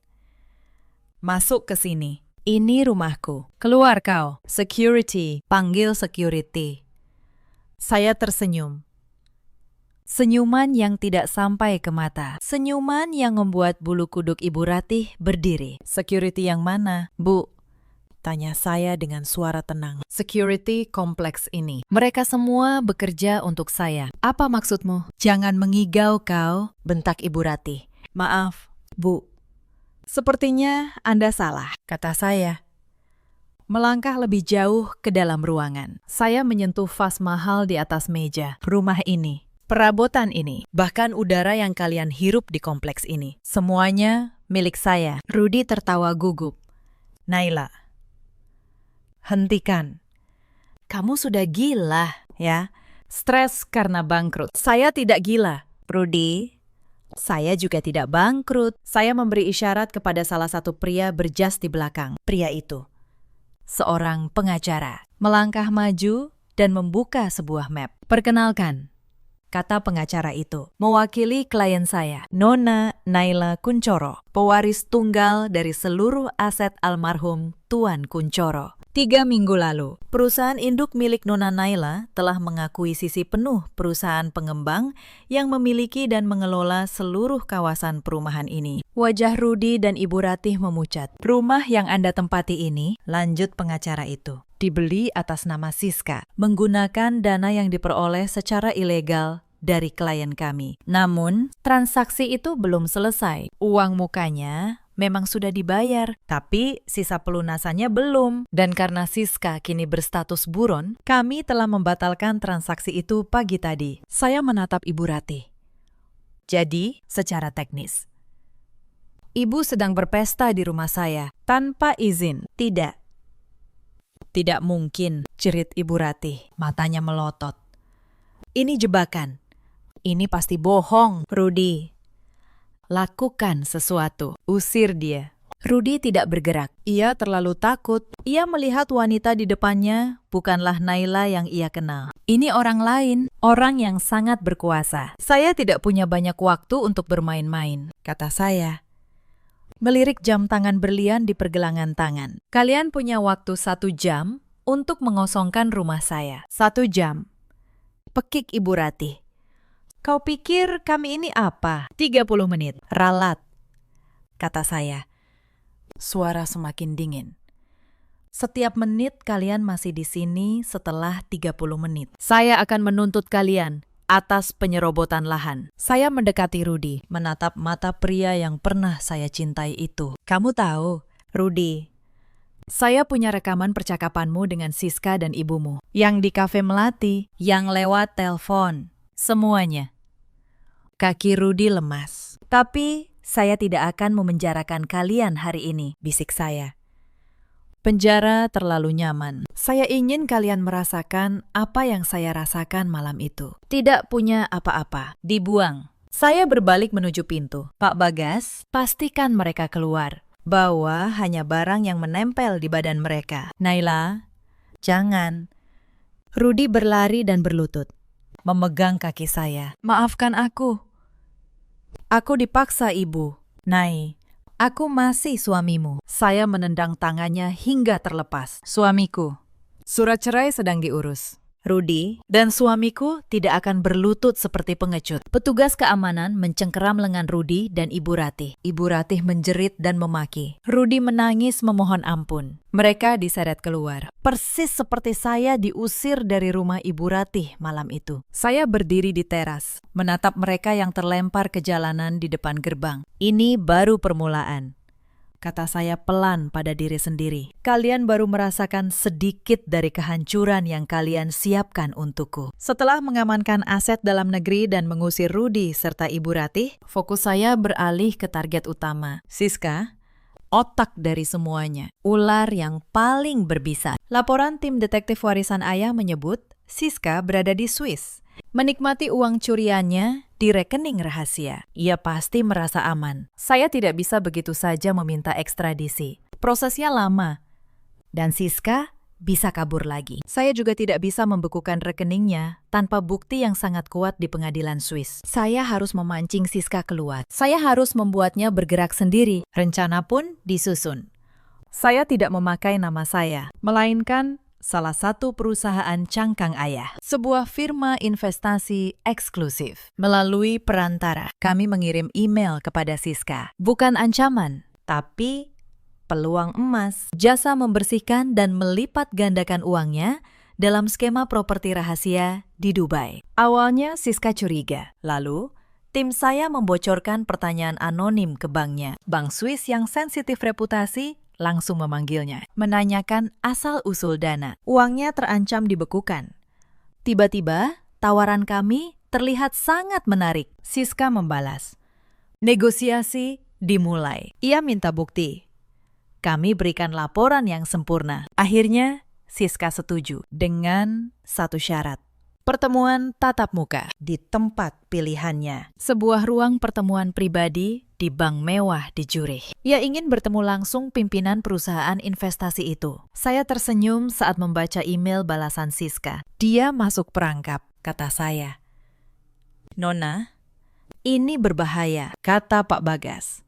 Masuk ke sini. Ini rumahku. Keluar kau. Security. Panggil security. Saya tersenyum. Senyuman yang tidak sampai ke mata. Senyuman yang membuat bulu kuduk Ibu Ratih berdiri. Security yang mana, Bu? Tanya saya dengan suara tenang. Security kompleks ini. Mereka semua bekerja untuk saya. Apa maksudmu? Jangan mengigau kau, bentak Ibu Ratih. Maaf, Bu. Sepertinya Anda salah, kata saya. Melangkah lebih jauh ke dalam ruangan. Saya menyentuh vas mahal di atas meja. Rumah ini, perabotan ini, bahkan udara yang kalian hirup di kompleks ini. Semuanya milik saya. Rudi tertawa gugup. Naila, hentikan. Kamu sudah gila, ya? Stres karena bangkrut. Saya tidak gila, Rudi. Saya juga tidak bangkrut. Saya memberi isyarat kepada salah satu pria berjas di belakang. Pria itu, seorang pengacara, melangkah maju dan membuka sebuah map. Perkenalkan, kata pengacara itu, mewakili klien saya, Nona Naila Kuncoro, pewaris tunggal dari seluruh aset almarhum Tuan Kuncoro. 3 minggu lalu, perusahaan induk milik Nona Naila telah mengakuisisi penuh perusahaan pengembang yang memiliki dan mengelola seluruh kawasan perumahan ini. Wajah Rudi dan Ibu Ratih memucat. Rumah yang Anda tempati ini, lanjut pengacara itu, dibeli atas nama Siska, menggunakan dana yang diperoleh secara ilegal dari klien kami. Namun, transaksi itu belum selesai. Uang mukanya memang sudah dibayar, tapi sisa pelunasannya belum. Dan karena Siska kini berstatus buron, kami telah membatalkan transaksi itu pagi tadi. Saya menatap Ibu Ratih. Jadi, secara teknis, Ibu sedang berpesta di rumah saya tanpa izin. Tidak. Tidak mungkin, jerit Ibu Ratih. Matanya melotot. Ini jebakan. Ini pasti bohong, Rudi. Lakukan sesuatu. Usir dia. Rudi tidak bergerak. Ia terlalu takut. Ia melihat wanita di depannya bukanlah Naila yang ia kenal. Ini orang lain, orang yang sangat berkuasa. Saya tidak punya banyak waktu untuk bermain-main, kata saya. Melirik jam tangan berlian di pergelangan tangan. Kalian punya waktu 1 jam untuk mengosongkan rumah saya. 1 jam. Pekik Ibu Ratih. Kau pikir kami ini apa? 30 menit. Ralat, kata saya. Suara semakin dingin. Setiap menit kalian masih di sini setelah 30 menit. Saya akan menuntut kalian atas penyerobotan lahan. Saya mendekati Rudy, menatap mata pria yang pernah saya cintai itu. Kamu tahu, Rudy, saya punya rekaman percakapanmu dengan Siska dan ibumu. Yang di kafe Melati, yang lewat telepon. Semuanya. Kaki Rudy lemas. Tapi saya tidak akan memenjarakan kalian hari ini, bisik saya. Penjara terlalu nyaman. Saya ingin kalian merasakan apa yang saya rasakan malam itu. Tidak punya apa-apa. Dibuang. Saya berbalik menuju pintu. Pak Bagas, pastikan mereka keluar. Bawa hanya barang yang menempel di badan mereka. Naila, jangan. Rudy berlari dan berlutut. Memegang kaki saya. Maafkan aku. Aku dipaksa, Ibu. Nai. Aku masih suamimu. Saya menendang tangannya hingga terlepas. Suamiku. Surat cerai sedang diurus. Rudy dan suamiku tidak akan berlutut seperti pengecut. Petugas keamanan mencengkeram lengan Rudy dan Ibu Ratih. Ibu Ratih menjerit dan memaki. Rudy menangis memohon ampun. Mereka diseret keluar. Persis seperti saya diusir dari rumah Ibu Ratih malam itu. Saya berdiri di teras, menatap mereka yang terlempar ke jalanan di depan gerbang. Ini baru permulaan. Kata saya pelan pada diri sendiri. Kalian baru merasakan sedikit dari kehancuran yang kalian siapkan untukku. Setelah mengamankan aset dalam negeri dan mengusir Rudy serta Ibu Ratih, fokus saya beralih ke target utama. Siska, otak dari semuanya. Ular yang paling berbisa. Laporan tim detektif warisan ayah menyebut Siska berada di Swiss. Menikmati uang curiannya di rekening rahasia. Ia pasti merasa aman. Saya tidak bisa begitu saja meminta ekstradisi. Prosesnya lama. Dan Siska bisa kabur lagi. Saya juga tidak bisa membekukan rekeningnya tanpa bukti yang sangat kuat di pengadilan Swiss. Saya harus memancing Siska keluar. Saya harus membuatnya bergerak sendiri. Rencana pun disusun. Saya tidak memakai nama saya, melainkan salah satu perusahaan cangkang ayah, sebuah firma investasi eksklusif. Melalui perantara, kami mengirim email kepada Siska. Bukan ancaman, tapi peluang emas. Jasa membersihkan dan melipat gandakan uangnya dalam skema properti rahasia di Dubai. Awalnya Siska curiga. Lalu, tim saya membocorkan pertanyaan anonim ke banknya. Bank Swiss yang sensitif reputasi langsung memanggilnya, menanyakan asal-usul dana. Uangnya terancam dibekukan. Tiba-tiba, tawaran kami terlihat sangat menarik. Siska membalas. Negosiasi dimulai. Ia minta bukti. Kami berikan laporan yang sempurna. Akhirnya, Siska setuju dengan satu syarat. Pertemuan tatap muka di tempat pilihannya. Sebuah ruang pertemuan pribadi di bank mewah di Zurich. Ia ingin bertemu langsung pimpinan perusahaan investasi itu. Saya tersenyum saat membaca email balasan Siska. Dia masuk perangkap, kata saya. Nona, ini berbahaya, kata Pak Bagas.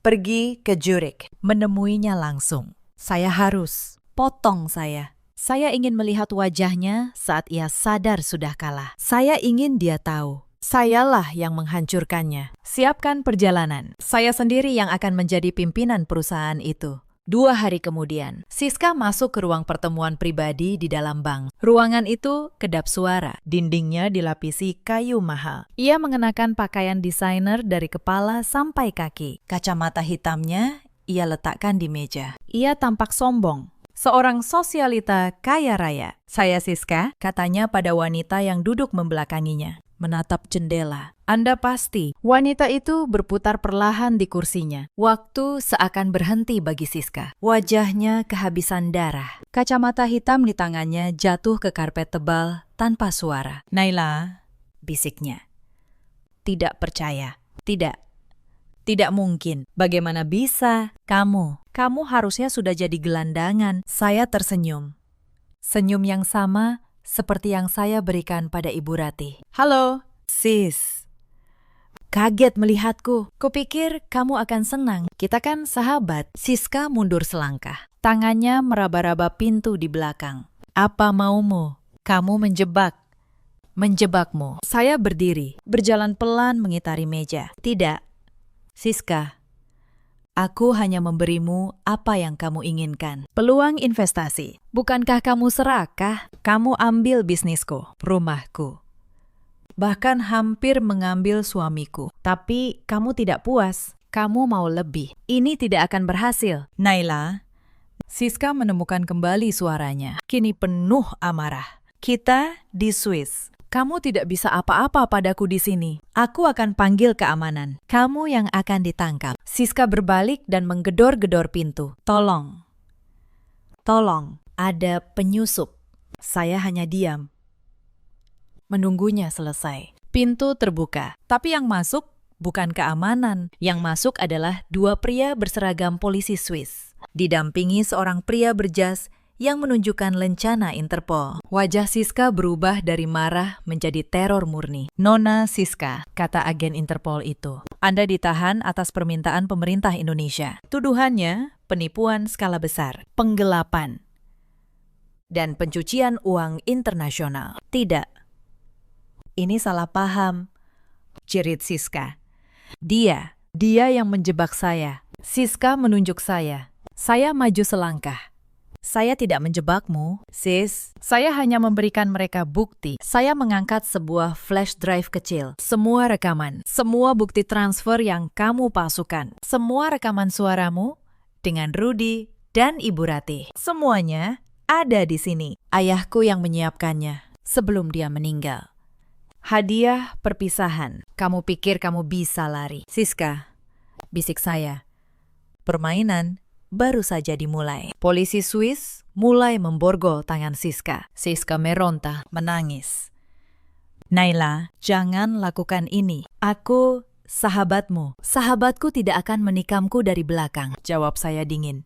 Pergi ke Zurich, menemuinya langsung. Saya harus, potong saya. Saya ingin melihat wajahnya saat ia sadar sudah kalah. Saya ingin dia tahu. Sayalah yang menghancurkannya. Siapkan perjalanan. Saya sendiri yang akan menjadi pimpinan perusahaan itu. 2 hari kemudian, Siska masuk ke ruang pertemuan pribadi di dalam bank. Ruangan itu kedap suara. Dindingnya dilapisi kayu mahal. Ia mengenakan pakaian desainer dari kepala sampai kaki. Kacamata hitamnya ia letakkan di meja. Ia tampak sombong. Seorang sosialita kaya raya. Saya Siska, katanya pada wanita yang duduk membelakanginya. Menatap jendela. Anda pasti, wanita itu berputar perlahan di kursinya. Waktu seakan berhenti bagi Siska. Wajahnya kehabisan darah. Kacamata hitam di tangannya jatuh ke karpet tebal tanpa suara. Naila, bisiknya. Tidak percaya. Tidak mungkin. Bagaimana bisa? Kamu harusnya sudah jadi gelandangan. Saya tersenyum. Senyum yang sama seperti yang saya berikan pada Ibu Ratih. Halo, sis. kaget melihatku. Kupikir kamu akan senang. Kita kan sahabat. Siska mundur selangkah. Tangannya meraba-raba pintu di belakang. Apa maumu? Kamu menjebakmu. Saya berdiri, berjalan pelan mengitari meja. Tidak, Siska. Aku hanya memberimu apa yang kamu inginkan. Peluang investasi. Bukankah kamu serakah? Kamu ambil bisnisku, rumahku. Bahkan hampir mengambil suamiku. Tapi kamu tidak puas. Kamu mau lebih. Ini tidak akan berhasil. Naila. Siska menemukan kembali suaranya. Kini penuh amarah. Kita di Swiss. Kamu tidak bisa apa-apa padaku di sini. Aku akan panggil keamanan. Kamu yang akan ditangkap. Siska berbalik dan menggedor-gedor pintu. Tolong. Ada penyusup. Saya hanya diam. Menunggunya selesai. Pintu terbuka. Tapi yang masuk bukan keamanan. Yang masuk adalah dua pria berseragam polisi Swiss. Didampingi seorang pria berjas yang menunjukkan lencana Interpol. Wajah Siska berubah dari marah menjadi teror murni. Nona Siska, kata agen Interpol itu. Anda ditahan atas permintaan pemerintah Indonesia. Tuduhannya penipuan skala besar, penggelapan, dan pencucian uang internasional. Tidak. Ini salah paham, jerit Siska. Dia yang menjebak saya. Siska menunjuk saya. Saya maju selangkah. Saya tidak menjebakmu, sis. Saya hanya memberikan mereka bukti. Saya mengangkat sebuah flash drive kecil. Semua rekaman, semua bukti transfer yang kamu palsukan. Semua rekaman suaramu dengan Rudy dan Ibu Ratih. Semuanya ada di sini. Ayahku yang menyiapkannya sebelum dia meninggal. Hadiah perpisahan. Kamu pikir kamu bisa lari? Siska, bisik saya. Permainan baru saja dimulai. Polisi Swiss mulai memborgol tangan Siska. Siska meronta, menangis. Naila, jangan lakukan ini. Aku sahabatmu. Sahabatku tidak akan menikamku dari belakang, jawab saya dingin.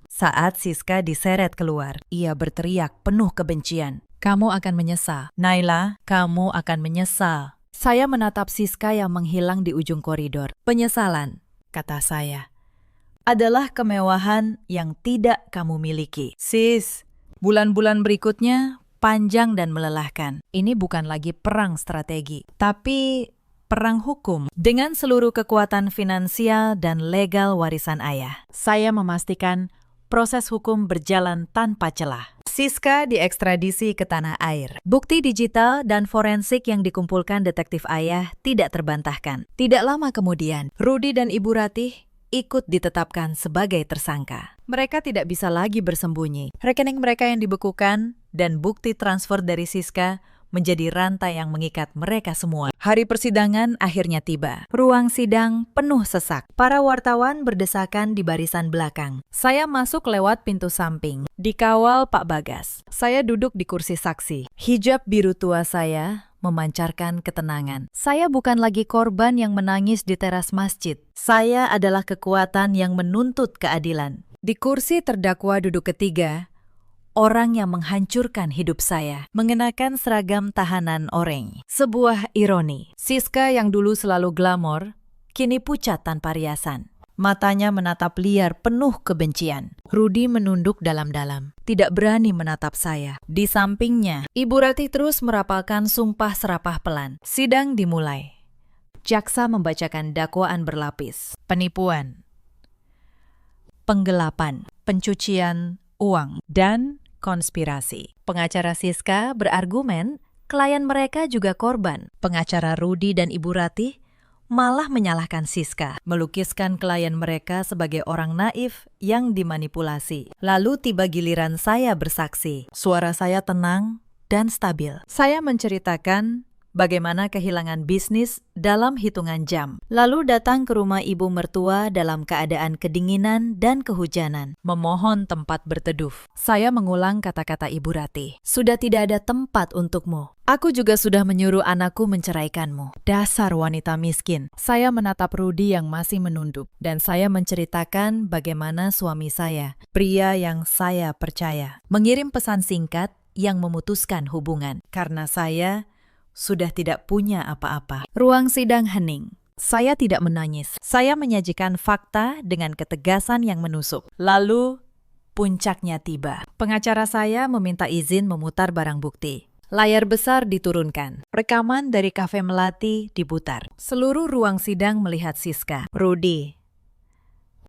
Saat Siska diseret keluar, ia berteriak penuh kebencian. Kamu akan menyesal. Naila, kamu akan menyesal. Saya menatap Siska yang menghilang di ujung koridor. Penyesalan, kata saya, adalah kemewahan yang tidak kamu miliki. Sis, bulan-bulan berikutnya panjang dan melelahkan. Ini bukan lagi perang strategi, tapi perang hukum. Dengan seluruh kekuatan finansial dan legal warisan ayah, saya memastikan proses hukum berjalan tanpa celah. Siska diekstradisi ke tanah air. Bukti digital dan forensik yang dikumpulkan detektif ayah tidak terbantahkan. Tidak lama kemudian, Rudy dan Ibu Ratih ikut ditetapkan sebagai tersangka. Mereka tidak bisa lagi bersembunyi. Rekening mereka yang dibekukan dan bukti transfer dari Siska menjadi rantai yang mengikat mereka semua. Hari persidangan akhirnya tiba. Ruang sidang penuh sesak. Para wartawan berdesakan di barisan belakang. Saya masuk lewat pintu samping, dikawal Pak Bagas. Saya duduk di kursi saksi. Hijab biru tua saya memancarkan ketenangan. Saya bukan lagi korban yang menangis di teras masjid. Saya adalah kekuatan yang menuntut keadilan. Di kursi terdakwa duduk ketiga, orang yang menghancurkan hidup saya, mengenakan seragam tahanan oranye. Sebuah ironi. Siska yang dulu selalu glamor, kini pucat tanpa riasan. Matanya menatap liar penuh kebencian. Rudy menunduk dalam-dalam, tidak berani menatap saya. Di sampingnya, Ibu Ratih terus merapalkan sumpah serapah pelan. Sidang dimulai. Jaksa membacakan dakwaan berlapis. Penipuan, penggelapan, pencucian uang, dan konspirasi. Pengacara Siska berargumen klien mereka juga korban. Pengacara Rudy dan Ibu Ratih malah menyalahkan Siska, melukiskan klien mereka sebagai orang naif yang dimanipulasi. Lalu tiba giliran saya bersaksi. Suara saya tenang dan stabil. Saya menceritakan bagaimana kehilangan bisnis dalam hitungan jam. Lalu datang ke rumah ibu mertua dalam keadaan kedinginan dan kehujanan, memohon tempat berteduh. Saya mengulang kata-kata Ibu Ratih. Sudah tidak ada tempat untukmu. Aku juga sudah menyuruh anakku menceraikanmu. Dasar wanita miskin. Saya menatap Rudy yang masih menunduk, dan saya menceritakan bagaimana suami saya, pria yang saya percaya, mengirim pesan singkat yang memutuskan hubungan karena saya sudah tidak punya apa-apa. Ruang sidang hening. Saya tidak menangis. Saya menyajikan fakta dengan ketegasan yang menusuk. Lalu, puncaknya tiba. Pengacara saya meminta izin memutar barang bukti. Layar besar diturunkan. Rekaman dari Kafe Melati diputar. Seluruh ruang sidang melihat Siska, Rudy,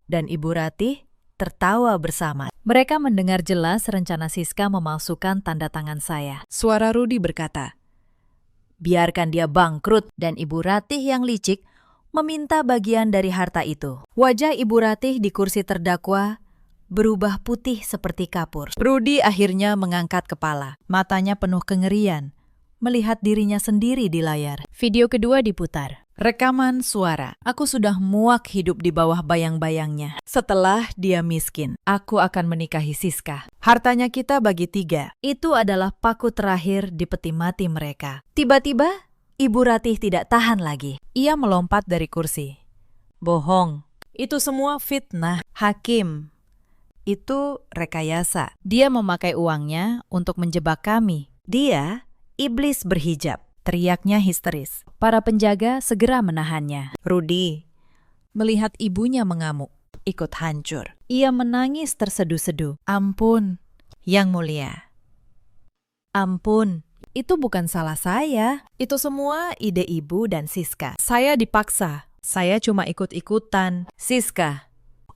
dan Ibu Ratih tertawa bersama. Mereka mendengar jelas rencana Siska memalsukan tanda tangan saya. Suara Rudy berkata, "Biarkan dia bangkrut," dan Ibu Ratih yang licik meminta bagian dari harta itu. Wajah Ibu Ratih di kursi terdakwa berubah putih seperti kapur. Rudy akhirnya mengangkat kepala. Matanya penuh kengerian, melihat dirinya sendiri di layar. Video kedua diputar. Rekaman suara. Aku sudah muak hidup di bawah bayang-bayangnya. Setelah dia miskin, aku akan menikahi Siska. Hartanya kita bagi 3. Itu adalah paku terakhir di peti mati mereka. Tiba-tiba, Ibu Ratih tidak tahan lagi. Ia melompat dari kursi. Bohong. Itu semua fitnah. Hakim, itu rekayasa. Dia memakai uangnya untuk menjebak kami. Dia iblis berhijab. Teriaknya histeris. Para penjaga segera menahannya. Rudy melihat ibunya mengamuk, ikut hancur. Ia menangis terseduh-seduh. Ampun, Yang Mulia. Ampun. Itu bukan salah saya. Itu semua ide ibu dan Siska. Saya dipaksa. Saya cuma ikut-ikutan. Siska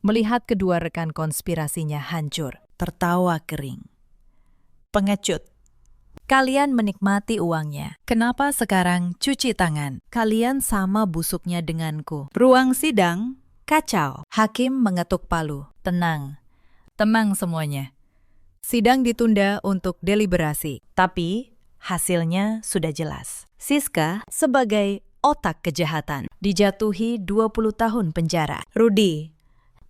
melihat kedua rekan konspirasinya hancur, tertawa kering. Pengecut. Kalian menikmati uangnya. Kenapa sekarang cuci tangan? Kalian sama busuknya denganku. Ruang sidang kacau. Hakim mengetuk palu. Tenang. Tenang semuanya. Sidang ditunda untuk deliberasi. Tapi hasilnya sudah jelas. Siska sebagai otak kejahatan dijatuhi 20 tahun penjara. Rudy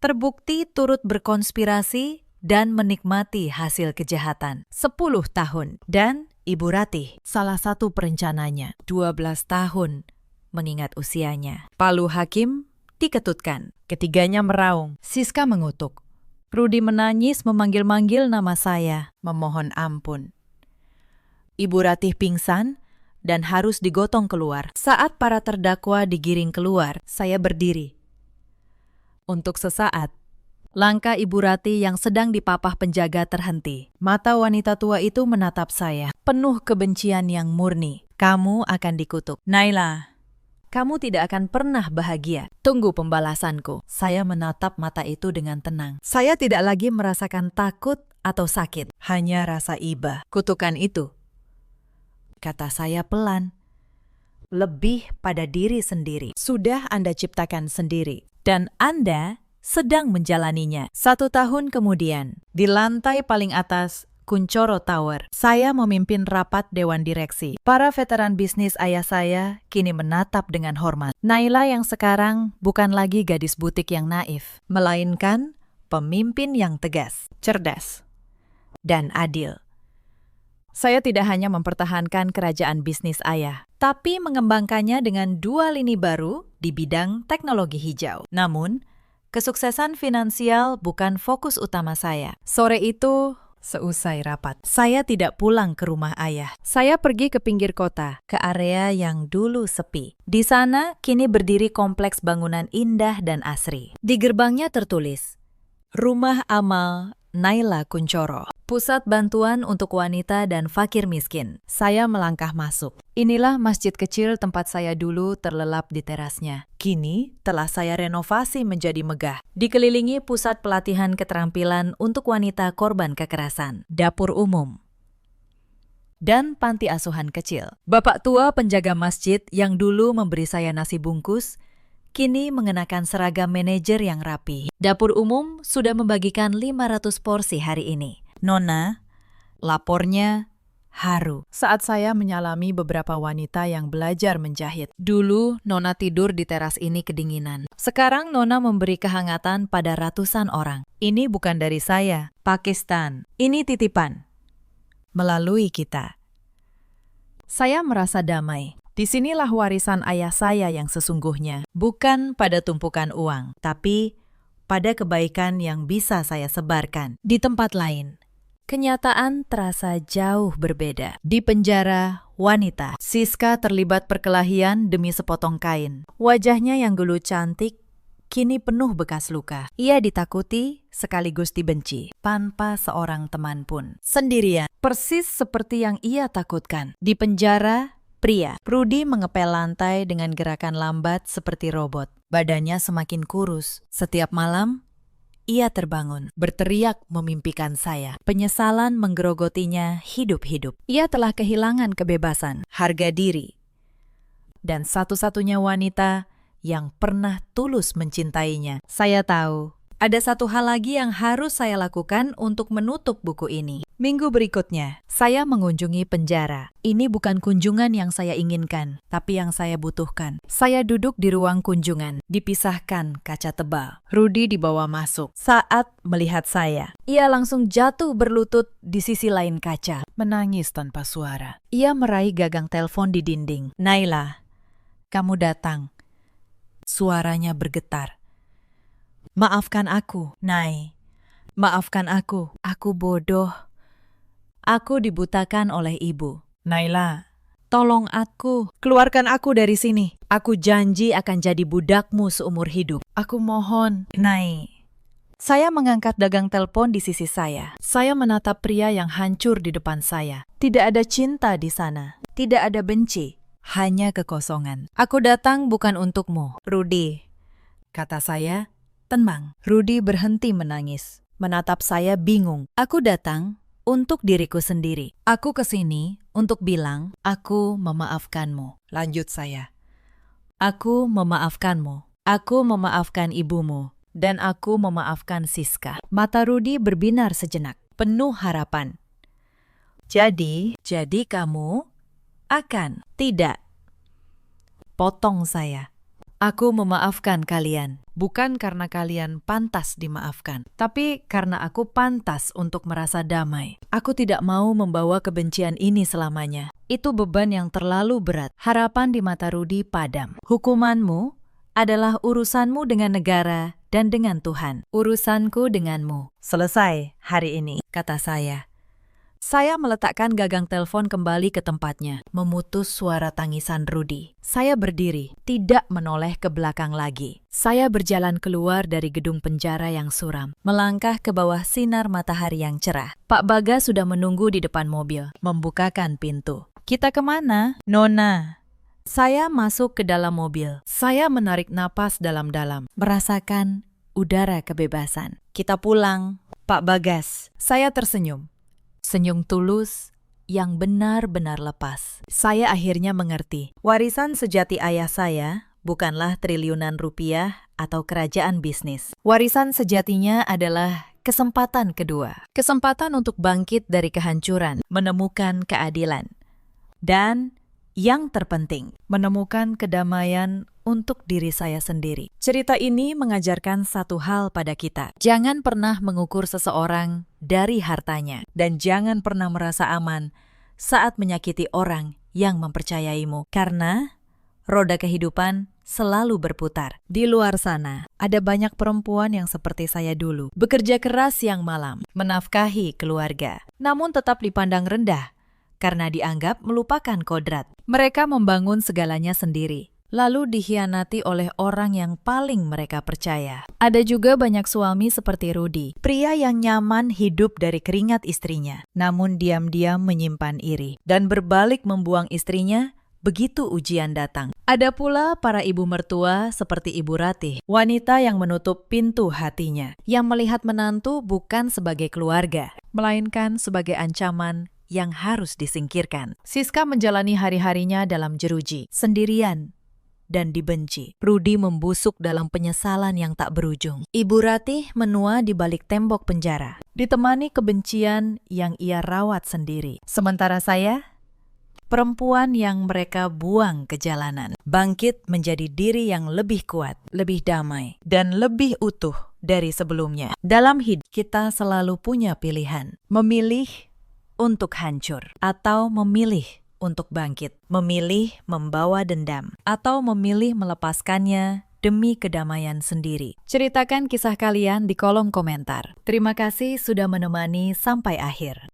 terbukti turut berkonspirasi dan menikmati hasil kejahatan 10 tahun. Dan Ibu Ratih salah satu perencananya 12 tahun mengingat usianya. Palu hakim diketutkan. Ketiganya meraung. Siska mengutuk. Rudy menangis memanggil-manggil nama saya, memohon ampun. Ibu Ratih pingsan dan harus digotong keluar. Saat para terdakwa digiring keluar, saya berdiri. Untuk sesaat, langkah Ibu Ratih yang sedang dipapah penjaga terhenti. Mata wanita tua itu menatap saya, penuh kebencian yang murni. Kamu akan dikutuk. Naila, kamu tidak akan pernah bahagia. Tunggu pembalasanku. Saya menatap mata itu dengan tenang. Saya tidak lagi merasakan takut atau sakit, hanya rasa iba. Kutukan itu, kata saya pelan, lebih pada diri sendiri. Sudah Anda ciptakan sendiri, dan Anda sedang menjalaninya. 1 tahun kemudian, di lantai paling atas Kuncoro Tower, saya memimpin rapat dewan direksi. Para veteran bisnis ayah saya kini menatap dengan hormat. Naila yang sekarang bukan lagi gadis butik yang naif, melainkan pemimpin yang tegas, cerdas, dan adil. Saya tidak hanya mempertahankan kerajaan bisnis ayah, tapi mengembangkannya dengan 2 lini baru di bidang teknologi hijau. Namun, kesuksesan finansial bukan fokus utama saya. Sore itu, seusai rapat, saya tidak pulang ke rumah ayah. Saya pergi ke pinggir kota, ke area yang dulu sepi. Di sana, kini berdiri kompleks bangunan indah dan asri. Di gerbangnya tertulis, Rumah Amal Naila Kuncoro, pusat bantuan untuk wanita dan fakir miskin. Saya melangkah masuk. Inilah masjid kecil tempat saya dulu terlelap di terasnya. Kini telah saya renovasi menjadi megah. Dikelilingi pusat pelatihan keterampilan untuk wanita korban kekerasan, dapur umum, dan panti asuhan kecil. Bapak tua penjaga masjid yang dulu memberi saya nasi bungkus, kini mengenakan seragam manajer yang rapi. Dapur umum sudah membagikan 500 porsi hari ini. Nona, lapornya haru saat saya menyalami beberapa wanita yang belajar menjahit. Dulu Nona tidur di teras ini kedinginan. Sekarang Nona memberi kehangatan pada ratusan orang. Ini bukan dari saya, Pakistan. Ini titipan melalui kita. Saya merasa damai. Disinilah warisan ayah saya yang sesungguhnya, bukan pada tumpukan uang, tapi pada kebaikan yang bisa saya sebarkan. Di tempat lain, kenyataan terasa jauh berbeda. Di penjara, wanita. Siska terlibat perkelahian demi sepotong kain. Wajahnya yang dulu cantik, kini penuh bekas luka. Ia ditakuti sekaligus dibenci, tanpa seorang teman pun. Sendirian, persis seperti yang ia takutkan. Di penjara, pria. Rudy mengepel lantai dengan gerakan lambat seperti robot. Badannya semakin kurus. Setiap malam, ia terbangun, berteriak memimpikan saya. Penyesalan menggerogotinya hidup-hidup. Ia telah kehilangan kebebasan, harga diri, dan satu-satunya wanita yang pernah tulus mencintainya. Saya tahu, ada satu hal lagi yang harus saya lakukan untuk menutup buku ini. Minggu berikutnya, saya mengunjungi penjara. Ini bukan kunjungan yang saya inginkan, tapi yang saya butuhkan. Saya duduk di ruang kunjungan, dipisahkan kaca tebal. Rudy dibawa masuk. Saat melihat saya, ia langsung jatuh berlutut di sisi lain kaca, menangis tanpa suara. Ia meraih gagang telepon di dinding. "Naila, kamu datang." Suaranya bergetar. "Maafkan aku, Nay. Maafkan aku. Aku bodoh. Aku dibutakan oleh ibu. Naila, tolong aku. Keluarkan aku dari sini. Aku janji akan jadi budakmu seumur hidup. Aku mohon, Nay." Saya mengangkat gagang telepon di sisi saya. Saya menatap pria yang hancur di depan saya. Tidak ada cinta di sana. Tidak ada benci. Hanya kekosongan. "Aku datang bukan untukmu, Rudy," kata saya. "Tenang." Rudy berhenti menangis. Menatap saya bingung. "Aku datang untuk diriku sendiri. Aku kesini untuk bilang, aku memaafkanmu." Lanjut saya. "Aku memaafkanmu. Aku memaafkan ibumu. Dan aku memaafkan Siska." Mata Rudy berbinar sejenak, penuh harapan. Jadi kamu akan..." "Tidak." Potong saya. "Aku memaafkan kalian. Bukan karena kalian pantas dimaafkan, tapi karena aku pantas untuk merasa damai. Aku tidak mau membawa kebencian ini selamanya. Itu beban yang terlalu berat." Harapan di mata Rudy padam. "Hukumanmu adalah urusanmu dengan negara dan dengan Tuhan. Urusanku denganmu selesai hari ini," kata saya. Saya meletakkan gagang telepon kembali ke tempatnya, memutus suara tangisan Rudy. Saya berdiri, tidak menoleh ke belakang lagi. Saya berjalan keluar dari gedung penjara yang suram, melangkah ke bawah sinar matahari yang cerah. Pak Bagas sudah menunggu di depan mobil, membukakan pintu. "Kita kemana, Nona?" Saya masuk ke dalam mobil. Saya menarik napas dalam-dalam, merasakan udara kebebasan. "Kita pulang, Pak Bagas." Saya tersenyum. Senyum tulus yang benar-benar lepas. Saya akhirnya mengerti. Warisan sejati ayah saya bukanlah triliunan rupiah atau kerajaan bisnis. Warisan sejatinya adalah kesempatan kedua. Kesempatan untuk bangkit dari kehancuran, menemukan keadilan. Dan yang terpenting, menemukan kedamaian untuk diri saya sendiri. Cerita ini mengajarkan satu hal pada kita. Jangan pernah mengukur seseorang dari hartanya. Dan jangan pernah merasa aman saat menyakiti orang yang mempercayaimu. Karena roda kehidupan selalu berputar. Di luar sana, ada banyak perempuan yang seperti saya dulu. Bekerja keras siang malam, menafkahi keluarga. Namun tetap dipandang rendah karena dianggap melupakan kodrat. Mereka membangun segalanya sendiri, lalu dikhianati oleh orang yang paling mereka percaya. Ada juga banyak suami seperti Rudy, pria yang nyaman hidup dari keringat istrinya, namun diam-diam menyimpan iri, dan berbalik membuang istrinya begitu ujian datang. Ada pula para ibu mertua seperti Ibu Ratih, wanita yang menutup pintu hatinya, yang melihat menantu bukan sebagai keluarga, melainkan sebagai ancaman yang harus disingkirkan. Siska menjalani hari-harinya dalam jeruji, sendirian dan dibenci. Rudy membusuk dalam penyesalan yang tak berujung. Ibu Ratih menua di balik tembok penjara, ditemani kebencian yang ia rawat sendiri. Sementara saya, perempuan yang mereka buang ke jalanan, bangkit menjadi diri yang lebih kuat, lebih damai, dan lebih utuh dari sebelumnya. Dalam hidup, kita selalu punya pilihan. Memilih untuk hancur, atau memilih untuk bangkit. Memilih membawa dendam, atau memilih melepaskannya demi kedamaian sendiri. Ceritakan kisah kalian di kolom komentar. Terima kasih sudah menemani sampai akhir.